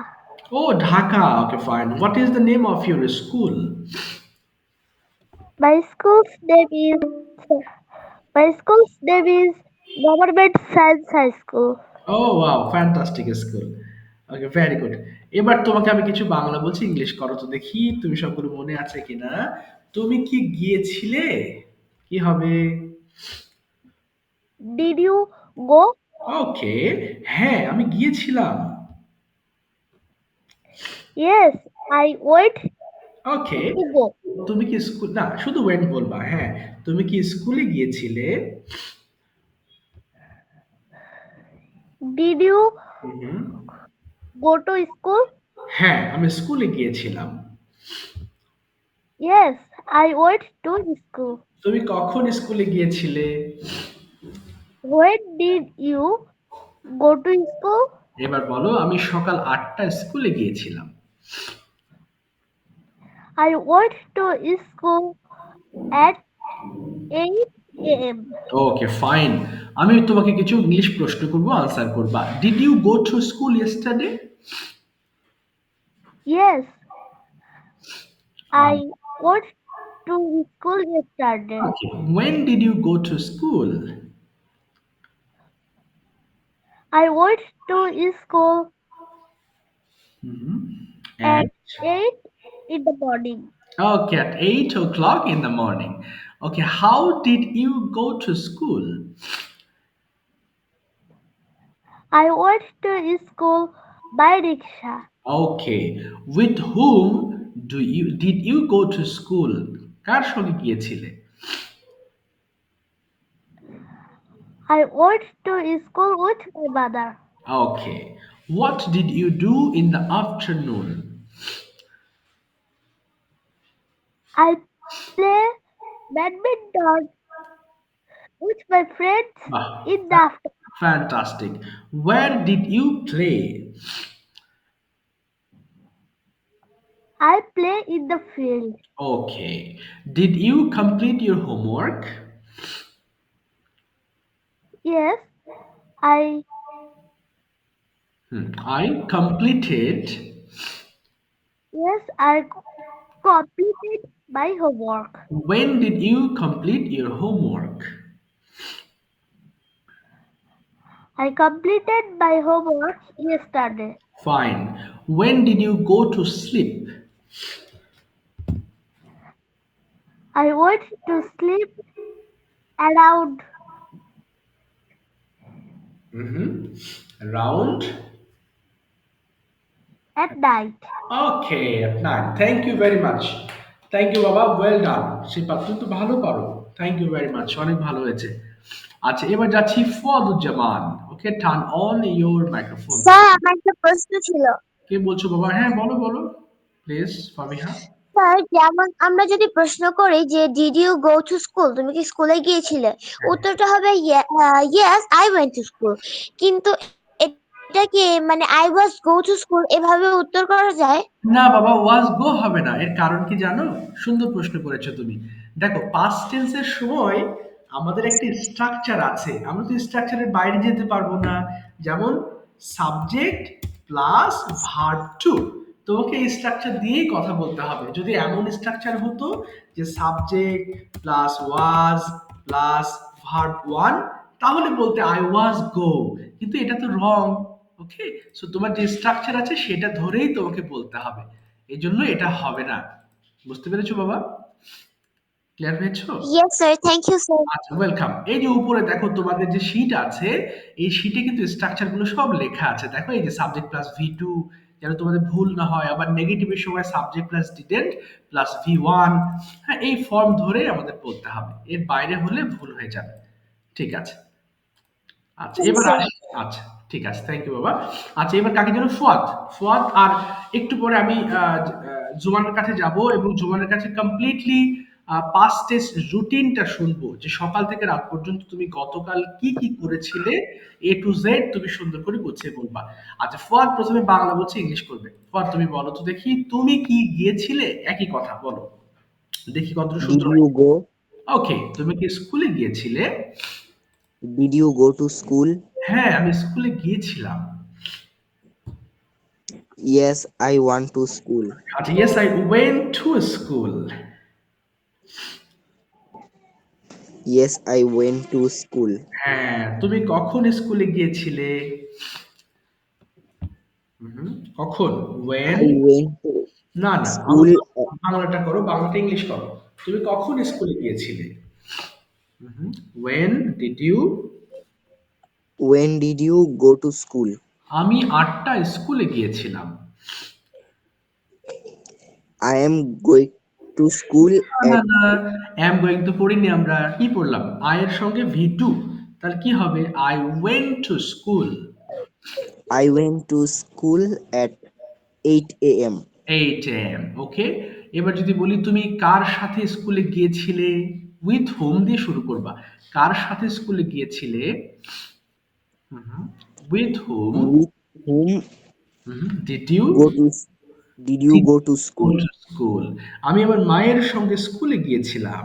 Oh, Dhaka. Okay, fine. What is the name of your school? My school's name is Government Science High School. Oh, wow, fantastic school. Okay, very good. এবার তোমাকে আমি কিছু বাংলা বলছি, English করো তো দেখি তুমি সবগুলো মনে আছে কিনা। তুমি কি গিয়েছিলে? কি হবে? Did you go? ওকে, হ্যাঁ আমি গিয়েছিলাম। Yes, I went okay, to go. তুমি কি স্কুল না শুধু ওয়েন বলবা, হ্যাঁ। তুমি কি স্কুলে গিয়েছিলে? Did you hmm, go to school? হ্যাঁ, আমি স্কুলে গিয়েছিলাম। Yes, I went to school. তুমি কখন স্কুলে গিয়েছিলে? When did you go to school? এবার বলো, আমি সকাল ৮টায় স্কুলে গিয়েছিলাম। I went to school at 8 a.m. Okay, fine. আমি তোমাকে কিছু ইংলিশ প্রশ্ন করব, আনসার করবা। Did you go to school yesterday? Yes, I went to school yesterday. Okay, when did you go to school? I went to school At at 8 in the morning. okay, at 8 o'clock in the morning. Okay, how did you go to school? I went to school by rickshaw. Okay, with whom did you go to school? কার সঙ্গে গিয়েছিলে? I went to school with my mother. Okay, what did you do in the afternoon? I play badminton with my friends Ah, in the afternoon. fantastic. Where did you play? I play in the field. Okay, did you complete your homework? Yes, I I completed. I completed my homework. When did you complete your homework? I completed my homework yesterday. Fine. When did you go to sleep? I went to sleep around Around? at night. Okay, at night. Thank you very much. Thank you, বাবা। Well done. শিপা, তুমি তো ভালো পারো। Thank you very much. অনেক ভালো হয়েছে। আচ্ছা, এবার যাচ্ছি Fuaduzzaman. Okay, turn on your microphone. Sir আমার একটা প্রশ্ন ছিল কে বলছো বাবা? হ্যাঁ, বলো বলো। প্লিজ, ফাবিহা। স্যার যেমন আমরা যদি প্রশ্ন করি যে did you go to school তুমি কি স্কুলে গিয়েছিলে উত্তরটা হবে yes I went to school কিন্তু এটা কি মানে I was go to school এভাবে উত্তর করা যায় না বাবা, ওয়াজ গো হবে না। এর কারণ কি জানো? সুন্দর প্রশ্ন করেছো তুমি। দেখো, পাস্ট টেন্সের সময় আমাদের একটা স্ট্রাকচার আছে, আমরা তো স্ট্রাকচারের বাইরে যেতে পারবো না। যেমন সাবজেক্ট প্লাস ভার্ব টু, তোমাকে এই স্ট্রাকচার দিয়েই কথা বলতে হবে। যদি এমন স্ট্রাকচার হতো যে subject plus was plus verb one, তাহলে বলতে আই ওয়াজ গো, কিন্তু এটা তো রং। ওকে, সো তোমার যে স্ট্রাকচার আছে সেটা ধরেই তোমাকে বলতে হবে, এই জন্য এটা হবে না। বুঝতে পেরেছো বাবা? ক্লিয়ার হয়েছো? Yes sir thank you sir আচ্ছা, ওয়েলকাম। এই যে উপরে দেখো তোমাদের যে শীট আছে, এই শীটে কিন্তু স্ট্রাকচার গুলো সব লেখা আছে। দেখো, এই যে সাবজেক্ট প্লাস ভি টু, যেন তোমাদের ভুল না হয়। আবার নেগেটিভের সময় subject plus didn't plus V one. হ্যাঁ, এই ফর্ম ধরে আমাদের বলতে হবে, এর বাইরে হলে ভুল হয়ে যাবে। ঠিক আছে। আচ্ছা, এবার স্যার আসি। আচ্ছা, ঠিক আছে, থ্যাংক ইউ বাবা। আচ্ছা, এবার কাকে যেন ফুয়াদ। ফুয়াদ, আর একটু পরে আমি জুমানের কাছে যাব এবং জুমানের কাছে কমপ্লিটলি পাস্ট টেন্স রুটিনটা শুনবো, যে সকাল থেকে রাত পর্যন্ত তুমি গতকাল কি কি করেছিলে, এ টু জেড তুমি সুন্দর করে গুছিয়ে বলবা। আচ্ছা, ফুয়াদ প্রথমে বাংলা বলছে, ইংলিশ করবে। ফুয়াদ, তুমি বলো তো দেখি, তুমি কি গিয়েছিলে? একই কথা বলো, দেখি কতটা Did সুন্দর হয়। you go? ওকে, তুমি কি স্কুলে গিয়েছিলে? Did you go to school? হ্যাঁ, আমি স্কুলে গিয়েছিলাম। Yes, I went to school. আচ্ছা, yes, I went to school. Yes, I went to school. হ্যাঁ, তুমি কখন স্কুলে গিয়েছিলে? কখন? when? I went to না না, school. বাংলাটা করো, বাংলাটা ইংলিশ করো। তুমি কখন স্কুলে গিয়েছিলে? when did you? When did you go to school? আমি ৮টায় স্কুলে গিয়েছিলাম। I am going to school না, at না, am going তো পড়িনি আমরা। কি পড়লাম? I এর সঙ্গে V2 তাহলে কি হবে? I went to school I went to school at 8 a.m. 8 am ওকে। এবার যদি বলি তুমি কার সাথে স্কুলে গিয়েছিলে? with whom দিয়ে শুরু করবা। কার সাথে স্কুলে গিয়েছিলে? with whom With whom did you go to did you did go to go school? to school? আমি আমার মায়ের সঙ্গে স্কুলে গিয়েছিলাম।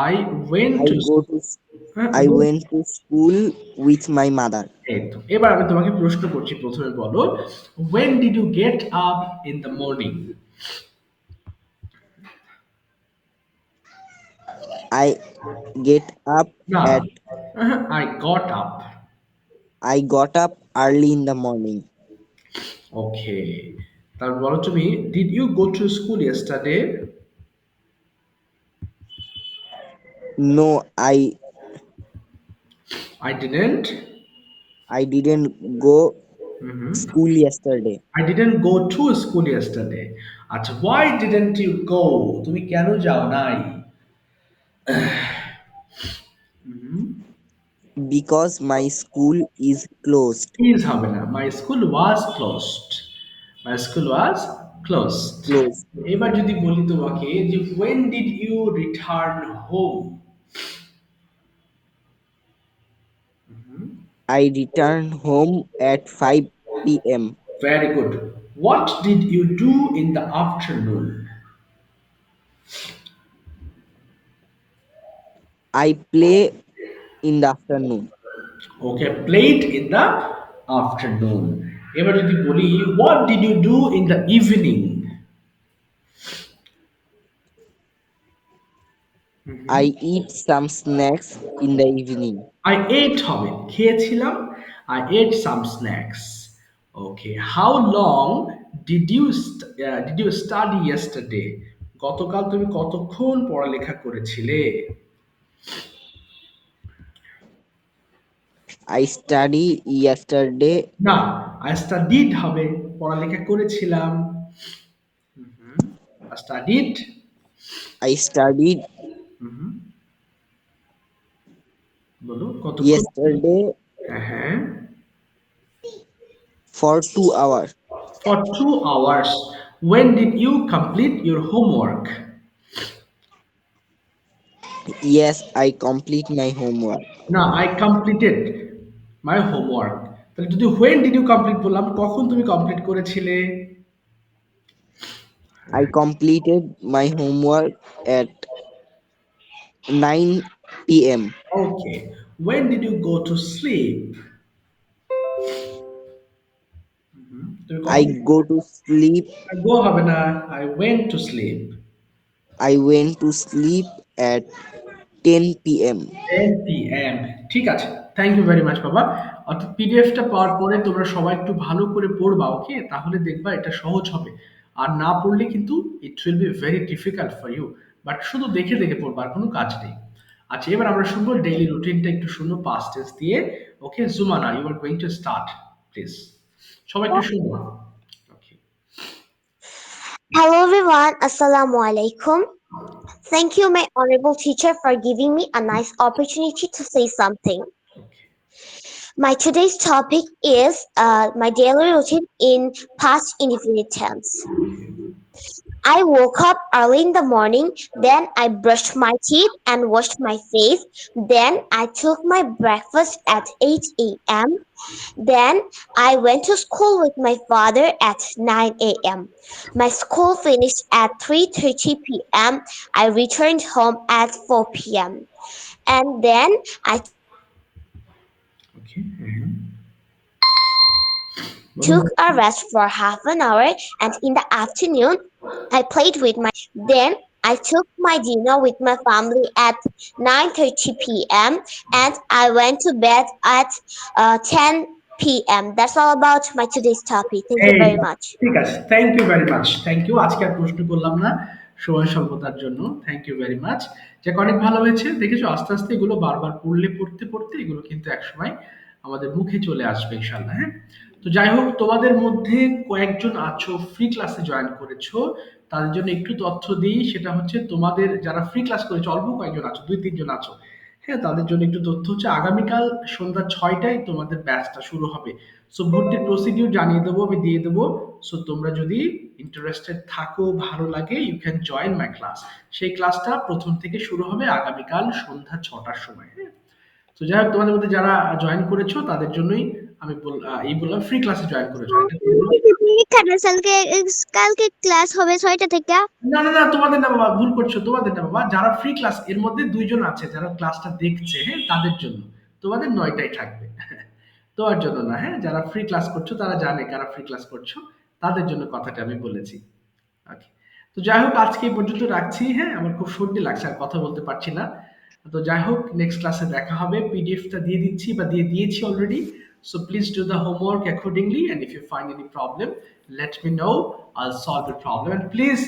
I went I to go to হ্যাঁ, I went to school with my mother. এই তো। এবার আমি তোমাকে প্রশ্ন করছি, প্রথমে বলো when did you get up in the morning? I get up না, at I got up. I got up early in the morning. ওকে, তারপর বলো তুমি did you go to school yesterday? No, I didn't. I didn't go school yesterday. I didn't go to school yesterday. আচ্ছা, why didn't you go? তুমি কেন যাও নাই? Because my school is closed. Please হবে না, my school was closed. My school was closed. Closed. এবার যদি বলি তোমাকে যে when did you return home? I returned home at 5 p.m. Very good. What did you do in the afternoon? I play in the afternoon. Okay, played in the afternoon. এবার যদি বলি what did you do in the evening? I eat some snacks in the evening. I ate হবে, খেয়েছিলাম। I ate some snacks. Okay, how long did you study yesterday? গতকাল তুমি কতক্ষণ পড়ালেখা করেছিলে? I studied yesterday. না, I studied হবে, পড়ালেখা করেছিলাম। I studied I studied বলো কতক্ষণ? yesterday হ্যাঁ, for 2 hours. for 2 hours. When did you complete your homework? Yes, I complete my homework. না, I completed my homework। তাহলে যদি when did you complete বললাম, কখন তুমি কমপ্লিট করেছিলে? I completed my homework at 9 p.m. Okay, when did you go to sleep? তুমি I কখন? go to sleep. go হবে না, I went to sleep। I went to sleep at 10 p.m. 10 p.m. ঠিক আছে, থ্যাংক ইউ ভেরি মাচ বাবা। অর্থাৎ পিডিএফটা পাওয়ার পরে তোমরা সবাই একটু ভালো করে পড়বা, ওকে? তাহলে দেখবা এটা সহজ হবে। আর না পড়লে কিন্তু it will be very difficult for you. But শুধু দেখে দেখে পড়বার কোনো কাজ নেই। আচ্ছা, এবার আমরা শুনবো ডেইলি রুটিনটা একটু শুনবো পাস্ট টেন্স দিয়ে। Okay Jumana, you are going to start please. সবাই একটু শুনবো। ওকে। Hello everyone, Assalamu alaikum. Thank you, my honorable teacher, for giving me a nice opportunity to say something. My today's topic is my daily routine in past indefinite tense. I woke up early in the morning, then I brushed my teeth and washed my face. Then I took my breakfast at 8 a.m. Then I went to school with my father at 9 a.m. My school finished at 3:30 p.m. I returned home at 4 p.m. And then I okay. took a rest for half an hour, and in the afternoon I played with my then I took my dinner with my family at 9:30 p.m. and I went to bed at 10 p.m. That's all about my today's topic. Thank you এই very much. ঠিক আছে, thank you very much, thank you. আজকে আর প্রশ্ন করলাম না সময় স্বল্পতার জন্য। Thank you very much. যাক, অনেক ভালো হয়েছে। দেখেছো, আস্তে আস্তে এগুলো বারবার পড়লে পড়তে পড়তে এগুলো কিন্তু একসময় আমাদের মুখে চলে আসবে ইনশাল্লাহ। হ্যাঁ, তো যাই হোক, তোমাদের মধ্যে কয়েকজন আছো ফ্রি ক্লাসে জয়েন করেছো, তাদের জন্য একটু তথ্য দিই। সেটা হচ্ছে তোমাদের যারা ফ্রি ক্লাস করেছো অল্প কয়েকজন আছো, 2-3 জন আছো, হ্যাঁ, তাদের জন্য একটু তথ্য হচ্ছে আগামীকাল সন্ধ্যা 6টায় তোমাদের ব্যাচটা শুরু হবে। সো ভর্তির প্রসিডিউর জানিয়ে দেবো, আমি দিয়ে দেবো। সো তোমরা যদি ইন্টারেস্টেড থাকো, ভালো লাগে, you can join my class. সেই ক্লাসটা প্রথম থেকে শুরু হবে আগামীকাল সন্ধ্যা 6টার সময়। হ্যাঁ, তো যাই হোক, তোমাদের মধ্যে যারা জয়েন করেছো তাদের জন্যই আমি এই বললাম ফ্রি ক্লাসে জয়েন করেছো। এটা কালকে ক্লাস হবে 6টা থেকে। না না না, তোমাদের না বাবা, ভুল করছো, তোমাদের না বাবা। যারা ফ্রি ক্লাস, এর মধ্যে 2 জন আছে যারা ক্লাসটা দেখছে, হ্যাঁ, তাদের জন্য। তোমাদের 9টায় থাকবে, তোমার জন্য না। হ্যাঁ, যারা ফ্রি ক্লাস করছো তারা জানে কারা ফ্রি ক্লাস করছো, তাদের জন্য কথাটা আমি বলেছি। ওকে, তো যাই হোক, আজকে এই পর্যন্ত রাখছি। হ্যাঁ, আমার খুব সর্দি লাগছে, আর কথা বলতে পারছি না। তো যাই হোক, নেক্সট ক্লাসে দেখা হবে। পিডিএফটা দিয়ে দিচ্ছি বা দিয়ে দিয়েছি already. So please do the homework accordingly, and if you find any problem, let me know. I'll solve the problem. And please,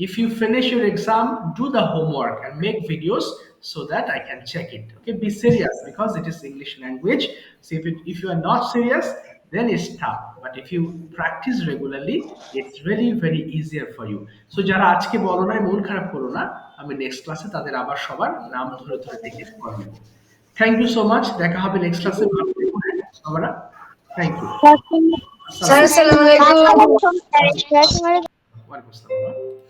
if you finish your exam, do the homework and make videos so that I can check it. Okay, be serious because it is English language. So if you are not serious, then it's tough. But if you practice regularly, it's very very easier for you. So যারা আজকে বলো নাই, মন খারাপ করো না, আমি next ক্লাসে তাদের আবার সবার নাম ধরে ধরে ডেকে পড়া নেব। থ্যাংক ইউ সো মাচ, দেখা হবে নেক্সট ক্লাসে। ভালো থেকো সবারা, থ্যাংক ইউ। স্যার আসসালামু আলাইকুম। ওয়ালাইকুম আসসালাম।